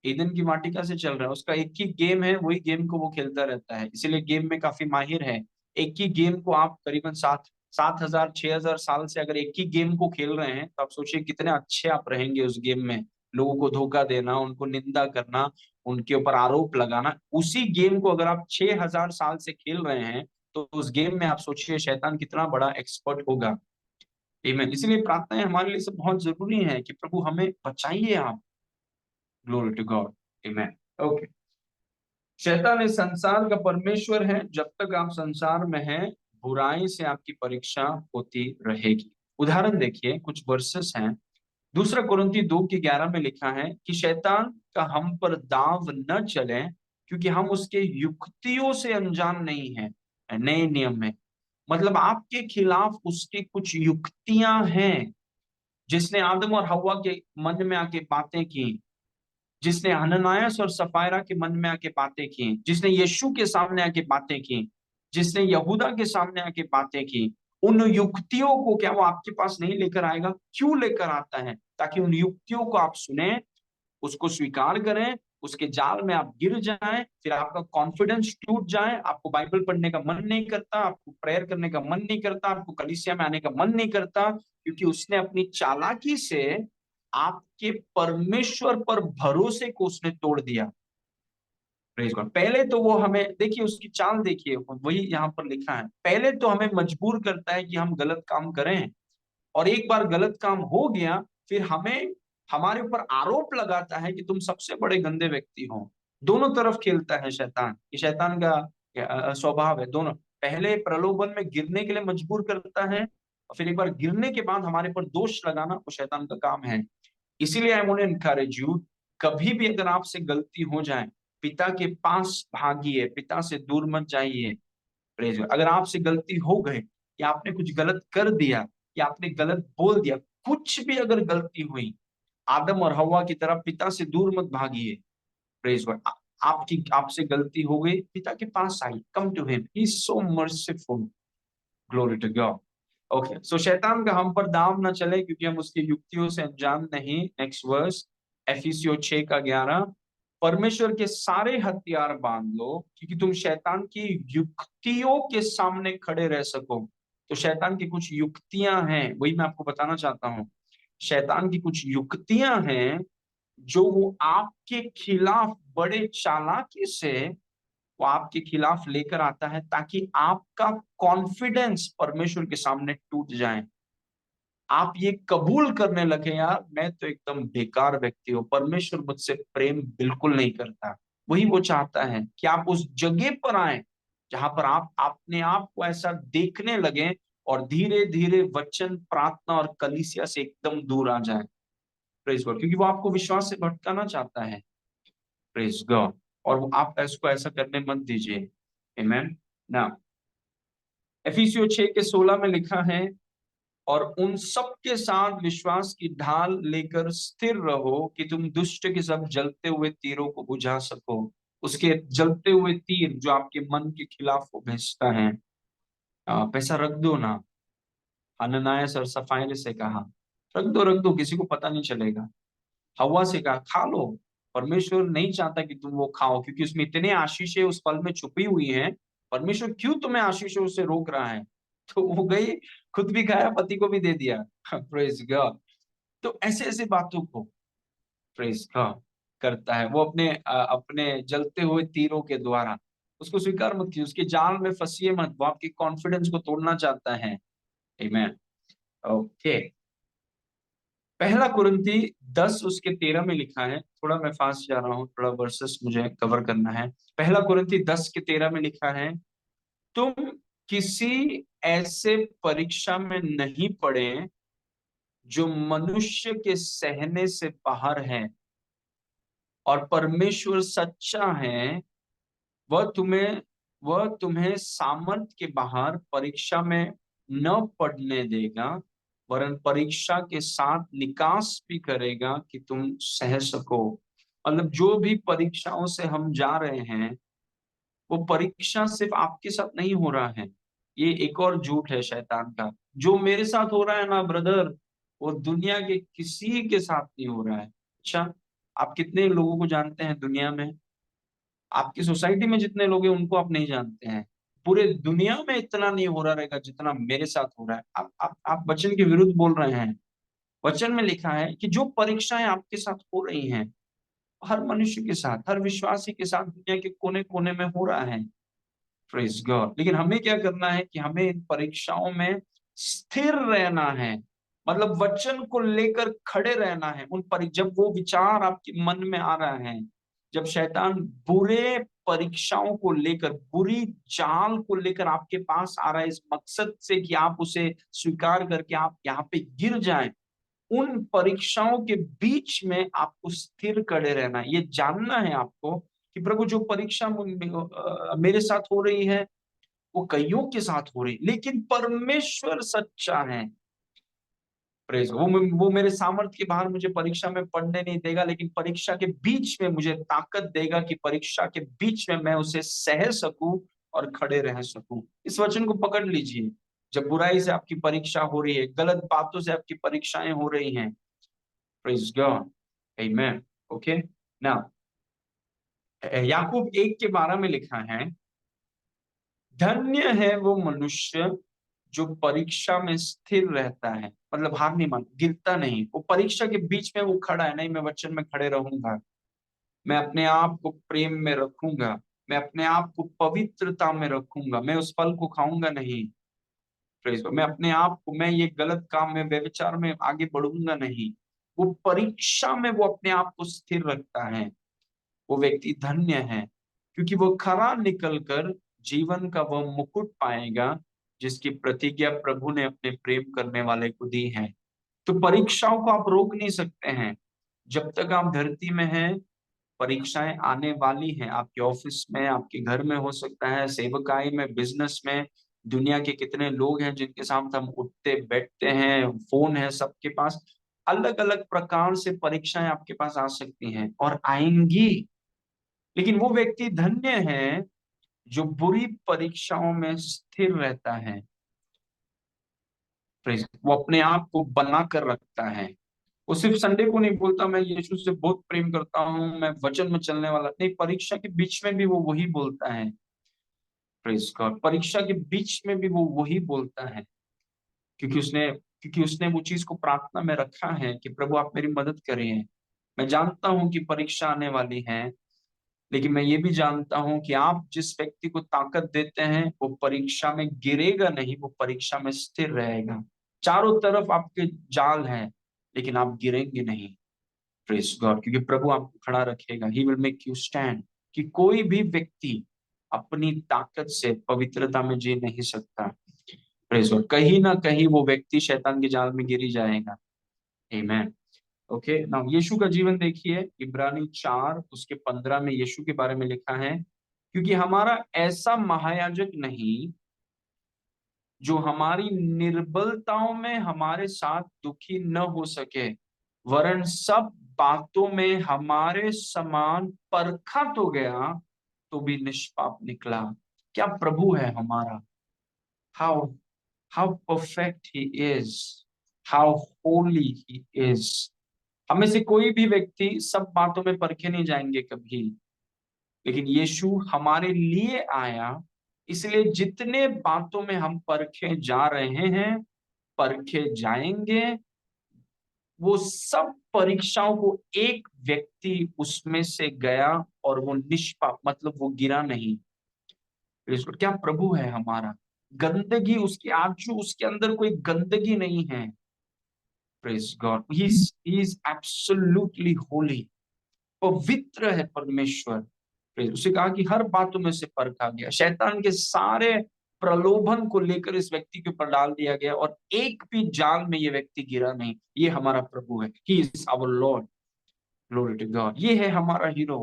ईदन की वाटिका से चल रहा है। उसका एक ही गेम है, वही गेम को वो खेलता रहता है, इसीलिए गेम में काफी माहिर है। एक ही गेम को आप करीबन 7,000 6,000 साल से अगर एक ही गेम को खेल रहे हैं, तो आप सोचिए कितने अच्छे आप रहेंगे उस गेम में। लोगों को धोखा देना, उनको निंदा करना, उनके ऊपर आरोप लगाना, उसी गेम को अगर आप 6,000 साल से खेल रहे हैं, तो उस गेम में आप सोचिए शैतान कितना बड़ा एक्सपर्ट होगा। आमीन। इसलिए प्रार्थनाएं हमारे लिए सब बहुत जरूरी है कि प्रभु हमें बचाइए आप। Glory to God. Amen. Okay. शैतान इस संसार का परमेश्वर है। जब तक आप संसार में हैं, बुराई से आपकी परीक्षा होती रहेगी। उदाहरण देखिए, कुछ वर्सेस हैं। दूसरा कुरिन्थी 2:11 में लिखा है कि शैतान का हम पर दाव न चले, क्योंकि हम उसके युक्तियों से अनजान नहीं है। नए नियम में मतलब आपके खिलाफ उसकी कुछ युक्तियां हैं, जिसने आदम और हवा के मन में आके बातें की। जिसने हनन्याह और सफायरा के मन में आके बातें की, जिसने यीशु के सामने आके बातें की, जिसने यहूदा के सामने आके बातें की, उन युक्तियों को क्या वो आपके पास नहीं लेकर आएगा? क्यों लेकर आता है? ताकि उन युक्तियों को आप सुने, उसको स्वीकार करें, उसके जाल में आप गिर जाएं, फिर आपका कॉन्फिडेंस टूट जाए, आपको बाइबल पढ़ने का मन नहीं करता, आपको प्रेयर करने का मन नहीं करता, आपको कलीसिया में आने का मन नहीं करता, क्योंकि उसने अपनी चालाकी से आपके परमेश्वर पर भरोसे को उसने तोड़ दिया। Praise God. पहले तो वो हमें देखिए, उसकी चाल देखिए, वही यहाँ पर लिखा है, पहले तो हमें मजबूर करता है कि हम गलत काम करें, और एक बार गलत काम हो गया, फिर हमें हमारे ऊपर आरोप लगाता है कि तुम सबसे बड़े गंदे व्यक्ति हो। दोनों तरफ खेलता है शैतान, ये शैतान का स्वभाव है। दोनों, पहले प्रलोभन में गिरने के लिए मजबूर करता है, और फिर एक बार गिरने के बाद हमारे पर दोष लगाना वो शैतान का काम है। इसीलिए I want to encourage you, कभी भी अगर आपसे गलती हो जाए, पिता के पास भागिए, पिता से दूर मत जाइए। प्रेज। अगर आपसे गलती हो गई, या आपने कुछ गलत कर दिया, या आपने गलत बोल दिया, कुछ भी अगर गलती हुई, आदम और हवा की तरह पिता से दूर मत भागिए। Praise God. आपकी आपसे गलती हो गई, पिता के पास आई, come to him, he is so merciful. Glory to God. Okay, so शैतान का हम पर दाव न चले, क्योंकि हम उसकी युक्तियों से अनजान नहीं। नेक्स्ट वर्स, एफिसियों 6 का 11, परमेश्वर के सारे हथियार बांध लो, क्योंकि तुम शैतान की युक्तियों के सामने खड़े रह सको। तो शैतान की कुछ युक्तियां हैं, वही मैं आपको बताना चाहता हूँ। शैतान की कुछ युक्तियां हैं जो वो आपके खिलाफ बड़े चालाकी से वो आपके खिलाफ लेकर आता है, ताकि आपका कॉन्फिडेंस परमेश्वर के सामने टूट जाए। आप ये कबूल करने लगे, यार मैं तो एकदम बेकार व्यक्ति हूँ, परमेश्वर मुझसे प्रेम बिल्कुल नहीं करता। वही वो चाहता है कि आप उस जगह पर आए जहां पर आप अपने आप को ऐसा देखने लगे, और धीरे धीरे वचन, प्रार्थना और कलीसिया से एकदम दूर आ जाए। Praise God. क्योंकि वो आपको विश्वास से भटकाना चाहता है। Praise God. और आप इसको ऐसा करने मत दीजिए। आमेन। ना, एफिसियों 6 के 16 में लिखा है, और उन सब के साथ विश्वास की ढाल लेकर स्थिर रहो, कि तुम दुष्ट के सब जलते हुए तीरों को बुझा सको। उसके जलते हुए तीर जो आपके मन के खिलाफ वो भेजता है। पैसा रख दो ना, हनन्याह और सफायर से कहा, रख दो, किसी को पता नहीं चलेगा। हवा से कहा, खा लो। परमेश्वर नहीं चाहता कि तुम वो खाओ, क्योंकि उसमें इतने आशीषें उस फल में छुपी हुई हैं। परमेश्वर क्यों तुम्हें आशीषों से रोक रहा है? तो वो गई, खुद भी खाया, पति को भी दे दिया। Praise God. तो ऐसे ऐसे बातों को प्रेज गॉड करता है वो अपने जलते हुए तीरों के द्वारा। उसको स्वीकार मत कीजिए, उसके जाल में फंसिए मत, वो आपके कॉन्फिडेंस को तोड़ना चाहता है। आमेन। ओके, पहला कुरिन्थी 10 उसके 13 में लिखा है, थोड़ा मैं फास्ट जा रहा हूँ, थोड़ा वर्सेस मुझे कवर करना है। पहला कुरिन्थी 10 के 13 में लिखा है, तुम किसी ऐसे परीक्षा में नहीं पड़े जो मनुष्य के सहने से बाहर है, और परमेश्वर सच्चा है, वह तुम्हें वह तुम्हें सामर्थ के बाहर परीक्षा में न पड़ने देगा, वरन परीक्षा के साथ निकास भी करेगा, कि तुम सह सको। मतलब जो भी परीक्षाओं से हम जा रहे हैं, वो परीक्षा सिर्फ आपके साथ नहीं हो रहा है। ये एक और झूठ है शैतान का। जो मेरे साथ हो रहा है ना ब्रदर, वो दुनिया के किसी के साथ नहीं हो रहा है। अच्छा, आप कितने लोगों को जानते हैं दुनिया में? आपकी सोसाइटी में जितने लोग हैं उनको आप नहीं जानते हैं। पूरे दुनिया में इतना नहीं हो रहा रहेगा जितना मेरे साथ हो रहा है। आप वचन के विरुद्ध बोल रहे हैं। वचन में लिखा है कि जो परीक्षाएं आपके साथ हो रही हैं, हर मनुष्य के साथ, हर विश्वासी के साथ दुनिया के कोने कोने में हो रहा है। Praise God. लेकिन हमें क्या करना है कि हमें इन परीक्षाओं में स्थिर रहना है। मतलब वचन को लेकर खड़े रहना है। जब वो विचार आपके मन में आ रहा है, जब शैतान बुरे परीक्षाओं को लेकर, बुरी चाल को लेकर आपके पास आ रहा है, इस मकसद से कि आप उसे स्वीकार करके आप यहाँ पे गिर जाएं, उन परीक्षाओं के बीच में आपको स्थिर खड़े रहना है। ये जानना है आपको कि प्रभु, जो परीक्षा मेरे साथ हो रही है, वो कईयों के साथ हो रही, लेकिन परमेश्वर सच्चा है। प्रेज, वो मेरे सामर्थ्य के बाहर मुझे परीक्षा में पढ़ने नहीं देगा, लेकिन परीक्षा के बीच में मुझे ताकत देगा कि परीक्षा के बीच में मैं उसे सह सकूं और खड़े रह सकूं। इस वचन को पकड़ लीजिए। जब बुराई से आपकी परीक्षा हो रही है, गलत बातों से आपकी परीक्षाएं हो रही हैं, प्रेज गॉड, आमेन। ओके, नाउ याकूब 1 के 12 में लिखा है, धन्य है वो मनुष्य जो परीक्षा में स्थिर रहता है, मतलब हार नहीं मान, गिरता नहीं। वो परीक्षा के बीच में वो खड़ा है, नहीं मैं वचन में खड़े रहूंगा, मैं अपने आप को प्रेम में रखूंगा, मैं अपने आप को पवित्रता में रखूंगा, मैं उस फल को खाऊंगा नहीं। प्रेज, मैं अपने आप को, मैं ये गलत काम में, व्यभिचार में आगे बढ़ूंगा नहीं। वो परीक्षा में वो अपने आप को स्थिर रखता है, वो व्यक्ति धन्य है, क्योंकि वो खरा निकलकर जीवन का वह मुकुट पाएगा जिसकी प्रतिज्ञा प्रभु ने अपने प्रेम करने वाले को दी है। तो परीक्षाओं को आप रोक नहीं सकते हैं। जब तक आप धरती में हैं, परीक्षाएं आने वाली हैं। आपके ऑफिस में, आपके घर में हो सकता है, सेवकाई में, बिजनेस में। दुनिया के कितने लोग हैं जिनके साथ हम उठते बैठते हैं, फोन है सबके पास। अलग अलग प्रकार से परीक्षाएं आपके पास आ सकती हैं और आएंगी। लेकिन वो व्यक्ति धन्य है जो बुरी परीक्षाओं में स्थिर रहता है। वो अपने आप को बना कर रखता है। वो सिर्फ संडे को नहीं बोलता मैं यीशु से बहुत प्रेम करता हूँ, मैं वचन में चलने वाला नहीं, परीक्षा के बीच में भी वो वही बोलता है। प्रेज गॉड, परीक्षा के बीच में भी वो वही बोलता है, क्योंकि उसने वो चीज को प्रार्थना में रखा है कि प्रभु आप मेरी मदद करिए। मैं जानता हूं कि परीक्षा आने वाली है, लेकिन मैं ये भी जानता हूं कि आप जिस व्यक्ति को ताकत देते हैं वो परीक्षा में गिरेगा नहीं, वो परीक्षा में स्थिर रहेगा। चारों तरफ आपके जाल हैं, लेकिन आप गिरेंगे नहीं। प्रेज गॉड, क्योंकि प्रभु आपको खड़ा रखेगा। He will make you stand. कि कोई भी व्यक्ति अपनी ताकत से पवित्रता में जी नहीं सकता। प्रेज गॉड, कहीं ना कहीं वो व्यक्ति शैतान के जाल में गिरी जाएगा। आमेन। ओके, नाउ यीशु का जीवन देखिए, इब्रानी 4 उसके 15 में यीशु के बारे में लिखा है, क्योंकि हमारा ऐसा महायाजक नहीं जो हमारी निर्बलताओं में हमारे साथ दुखी न हो सके, वरन सब बातों में हमारे समान परखा तो गया, तो भी निष्पाप निकला। क्या प्रभु है हमारा! How how perfect he is, how Holi he is. हमें से कोई भी व्यक्ति सब बातों में परखे नहीं जाएंगे कभी, लेकिन यीशु हमारे लिए आया। इसलिए जितने बातों में हम परखे जा रहे हैं, परखे जाएंगे, वो सब परीक्षाओं को एक व्यक्ति उसमें से गया और वो निष्पाप, मतलब वो गिरा नहीं। क्या प्रभु है हमारा! गंदगी उसकी आंसू, उसके अंदर कोई गंदगी नहीं है। Praise God, he is absolutely Holi. पवित्र है परमेश्वर। उसे कहा कि हर बातों में से परखा गया, शैतान के सारे प्रलोभन को लेकर इस व्यक्ति के ऊपर डाल दिया गया और एक भी जाल में ये व्यक्ति गिरा नहीं। ये हमारा प्रभु है। He is our Lord, glory to God. ये है हमारा हीरो।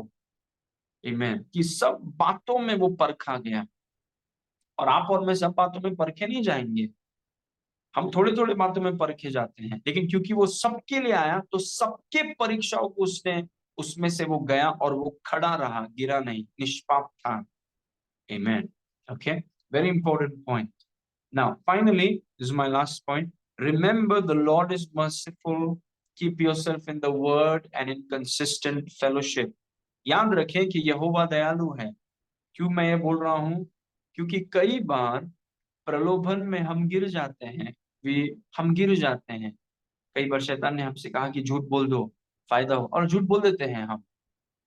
आमेन। कि सब बातों में वो परखा गया। और आप और मैं सब बातों में परखे नहीं जाएंगे, हम थोड़े थोड़े बातों में परखे जाते हैं, लेकिन क्योंकि वो सबके लिए आया तो सबके परीक्षाओं को उसने, उसमें से वो गया और वो खड़ा रहा, गिरा नहीं, निष्पाप था। Amen. Okay, very important point. Now finally, this is my last point. Remember the Lord is merciful, keep yourself in the word and in consistent fellowship. याद रखें कि यहोवा दयालु है। क्यों मैं ये बोल रहा हूं? क्योंकि कई बार प्रलोभन में हम गिर जाते हैं, वे हम गिर जाते हैं। कई बार शैतान ने हमसे कहा कि झूठ बोल दो, फायदा हो, और झूठ बोल देते हैं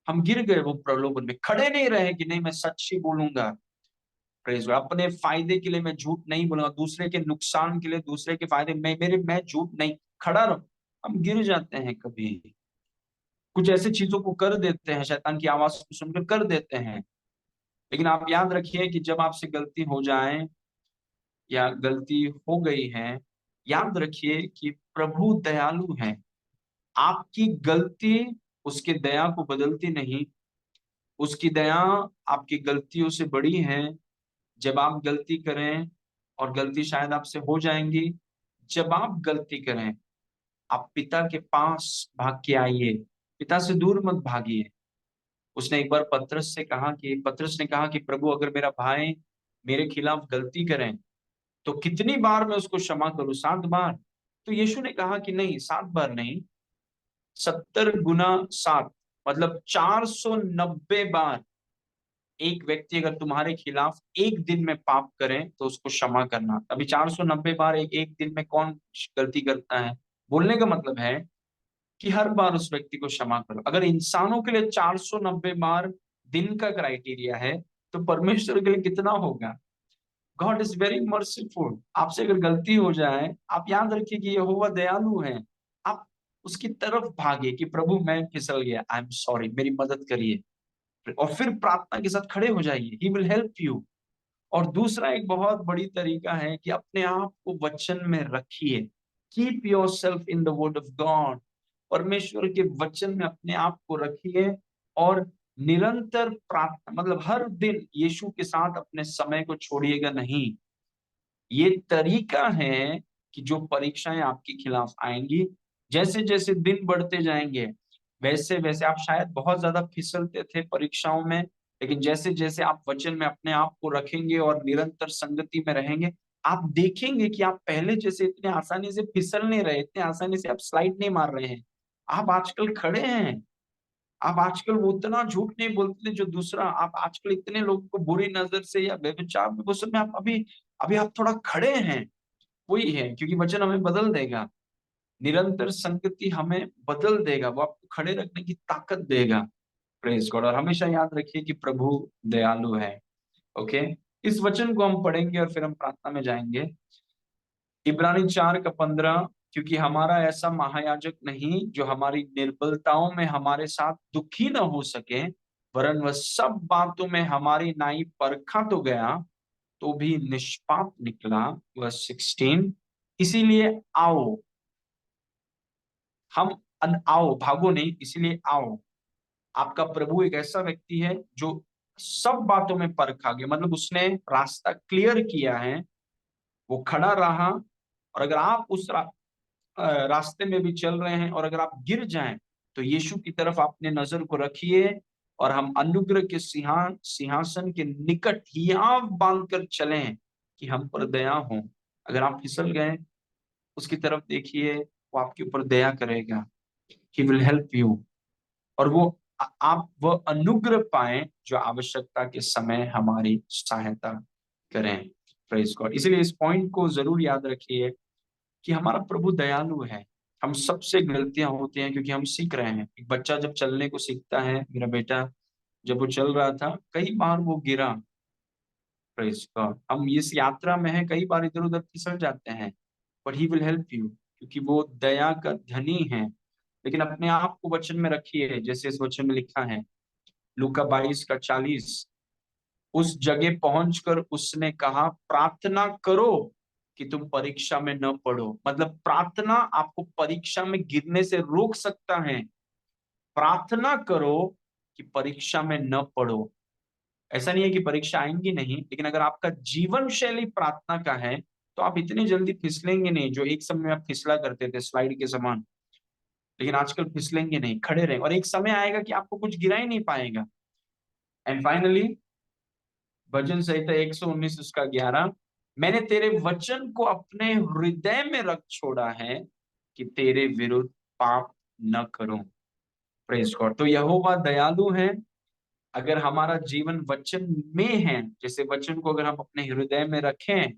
हम गिर गए वो प्रलोभन में, खड़े नहीं रहे कि नहीं मैं सच ही बोलूंगा। प्रेज गॉड, अपने फायदे के लिए मैं झूठ नहीं बोलूंगा, दूसरे के नुकसान के लिए, दूसरे के फायदे में मैं झूठ नहीं, खड़ा रहूं। हम गिर जाते हैं कभी, कुछ ऐसी चीजों को कर देते हैं, शैतान की आवाज को सुनकर कर देते हैं। लेकिन आप याद रखिए कि जब आपसे गलती हो जाए या गलती हो गई है, याद रखिए कि प्रभु दयालु है। आपकी गलती उसकी दया को बदलती नहीं, उसकी दया आपकी गलतियों से बड़ी है। जब आप गलती करें, और गलती शायद आपसे हो जाएंगी, जब आप गलती करें आप पिता के पास भाग के आइए, पिता से दूर मत भागिए। उसने एक बार पतरस ने कहा कि प्रभु अगर मेरा भाई मेरे खिलाफ गलती करें तो कितनी बार मैं उसको क्षमा करूं, 7 बार? तो यीशु ने कहा कि नहीं, 7 बार नहीं, 70 गुना 7, मतलब 490 बार। एक व्यक्ति अगर तुम्हारे खिलाफ एक दिन में पाप करें तो उसको क्षमा करना। अभी 490 बार एक दिन में कौन गलती करता है? बोलने का मतलब है कि हर बार उस व्यक्ति को क्षमा करो। अगर इंसानों के लिए 490 बार दिन का क्राइटेरिया है, तो परमेश्वर के लिए कितना होगा? God is very merciful. आपसे अगर गलती हो जाए, आप याद रखिए कि यहोवा दयालु है। आप उसकी तरफ भागे कि प्रभु मैं फिसल गया, आई एम सॉरी, मेरी मदद करिए, और फिर प्रार्थना के साथ खड़े हो जाइए, ही विल हेल्प यू। और दूसरा एक बहुत बड़ी तरीका है कि अपने आप को वचन में रखिए। Keep your self in the word of God. परमेश्वर के वचन में अपने आप को रखिए, और निरंतर प्रार्थना, मतलब हर दिन यीशु के साथ अपने समय को छोड़िएगा नहीं। ये तरीका है कि जो परीक्षाएं आपके खिलाफ आएंगी, जैसे जैसे दिन बढ़ते जाएंगे, वैसे वैसे आप शायद बहुत ज्यादा फिसलते थे परीक्षाओं में, लेकिन जैसे जैसे आप वचन में अपने आप को रखेंगे और निरंतर संगति में रहेंगे, आप देखेंगे कि आप पहले जैसे इतने आसानी से फिसल नहीं रहे, इतने आसानी से आप स्लाइड नहीं मार रहे हैं। आप आजकल खड़े हैं। आप आजकल वो उतना झूठ नहीं बोलते जो दूसरा, आप आजकल इतने लोगों को बुरी नजर से या व्यभिचार में, वो सब में आप अभी अभी आप थोड़ा खड़े हैं। वही है, क्योंकि वचन हमें बदल देगा। निरंतर संगति हमें बदल देगा, वो आपको खड़े रखने की ताकत देगा। Praise God. और हमेशा याद रखिए कि प्रभु दयालु है। ओके, इस वचन को हम पढ़ेंगे और फिर हम प्रार्थना में जाएंगे। इब्रानी 4 का 15, क्योंकि हमारा ऐसा महायाजक नहीं जो हमारी निर्बलताओं में हमारे साथ दुखी न हो सके, वरन वह सब बातों में हमारी नाई परखा तो गया, तो भी निष्पाप निकला। वर्स 16, इसीलिए आओ हम आओ, भागो नहीं, इसीलिए आओ। आपका प्रभु एक ऐसा व्यक्ति है जो सब बातों में परखा गया, मतलब उसने रास्ता क्लियर किया है, वो खड़ा रहा। और अगर आप उस रास्ते में भी चल रहे हैं और अगर आप गिर जाएं, तो यीशु की तरफ अपने नजर को रखिए, और हम अनुग्रह के सिंहासन के निकट हियाव बांधकर चलें कि हम पर दया हो। अगर आप फिसल गए, उसकी तरफ देखिए, वो आपके ऊपर दया करेगा। He will help you. और वो आप वह अनुग्रह पाए जो आवश्यकता के समय हमारी सहायता करें। Praise God. इसलिए इस पॉइंट को जरूर याद रखिए कि हमारा प्रभु दयालु है। हम सबसे गलतियां होती हैं क्योंकि हम सीख रहे हैं। एक बच्चा जब चलने को सीखता है, मेरा बेटा जब वो चल रहा था, कई बार वो गिरा। Praise God. हम इस यात्रा में है, कई बार इधर उधर फिसल जाते हैं, but he will help you, क्योंकि वो दया का धनी है। लेकिन अपने आप को वचन में रखिए, जैसे इस वचन में लिखा है, लूका 22 का 40, उस जगह पहुंचकर उसने कहा, प्रार्थना करो कि तुम परीक्षा में न पड़ो। मतलब प्रार्थना आपको परीक्षा में गिरने से रोक सकता है। प्रार्थना करो कि परीक्षा में न पड़ो। ऐसा नहीं है कि परीक्षा आएंगी नहीं, लेकिन अगर आपका जीवन शैली प्रार्थना का है, तो आप इतनी जल्दी फिसलेंगे नहीं। जो एक समय में आप फिसला करते थे स्लाइड के समान, लेकिन आजकल फिसलेंगे नहीं, खड़े रहेंगे, और एक समय आएगा कि आपको कुछ गिरा ही नहीं पाएगा। एंड फाइनली, भजन संहिता 119 उसका 11, मैंने तेरे वचन को अपने हृदय में रख छोड़ा है कि तेरे विरुद्ध पाप न करूं। Praise God. तो यहोवा दयालु है। अगर हमारा जीवन वचन में है, जैसे वचन को अगर हम अपने हृदय में रखें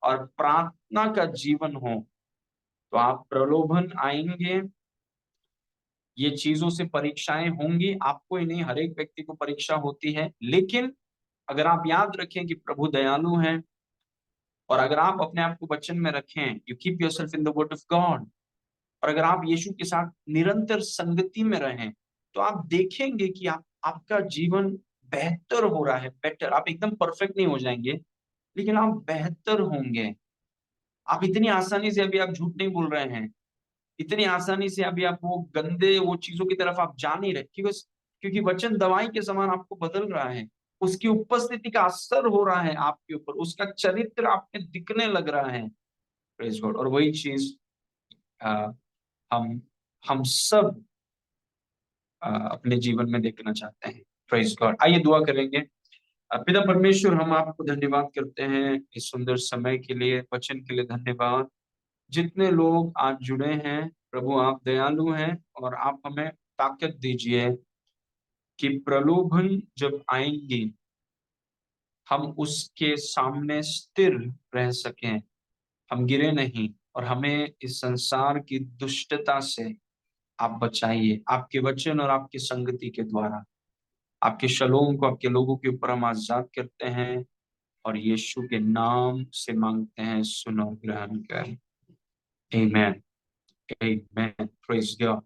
और प्रार्थना का जीवन हो, तो आप प्रलोभन आएंगे, ये चीजों से परीक्षाएं होंगी। आपको ही नहीं, हर एक व्यक्ति को परीक्षा होती है। लेकिन अगर आप याद रखें कि प्रभु दयालु हैं, और अगर आप अपने आप को वचन में रखें, you keep yourself in the word of God, और अगर आप यीशु के साथ निरंतर संगति में रहें, तो आप देखेंगे कि आपका जीवन बेहतर हो रहा है। बेटर, आप एकदम परफेक्ट नहीं हो जाएंगे, लेकिन आप बेहतर होंगे। आप इतनी आसानी से अभी आप झूठ नहीं बोल रहे हैं, इतनी आसानी से अभी आप वो गंदे वो चीजों की तरफ आप जा नहीं रहे, क्योंकि वचन दवाई के समान आपको बदल रहा है। उसकी उपस्थिति का असर हो रहा है आपके ऊपर, उसका चरित्र आप में दिखने लग रहा है। Praise God. और वही चीज हम हम सब अपने जीवन में देखना चाहते हैं। Praise God. आइए दुआ करेंगे। पिता परमेश्वर, हम आपको धन्यवाद करते हैं इस सुंदर समय के लिए, वचन के लिए धन्यवाद। जितने लोग आज जुड़े हैं प्रभु, आप दयालु हैं और आप हमें ताकत दीजिए कि प्रलोभन जब आएंगी हम उसके सामने स्थिर रह सकें, हम गिरे नहीं, और हमें इस संसार की दुष्टता से आप बचाइए आपके वचन और आपकी संगति के द्वारा। आपके शलोम को आपके लोगों के ऊपर हम आजाद करते हैं और यीशु के नाम से मांगते हैं, सुनो ग्रहण कर। आमेन। आमेन। Praise God.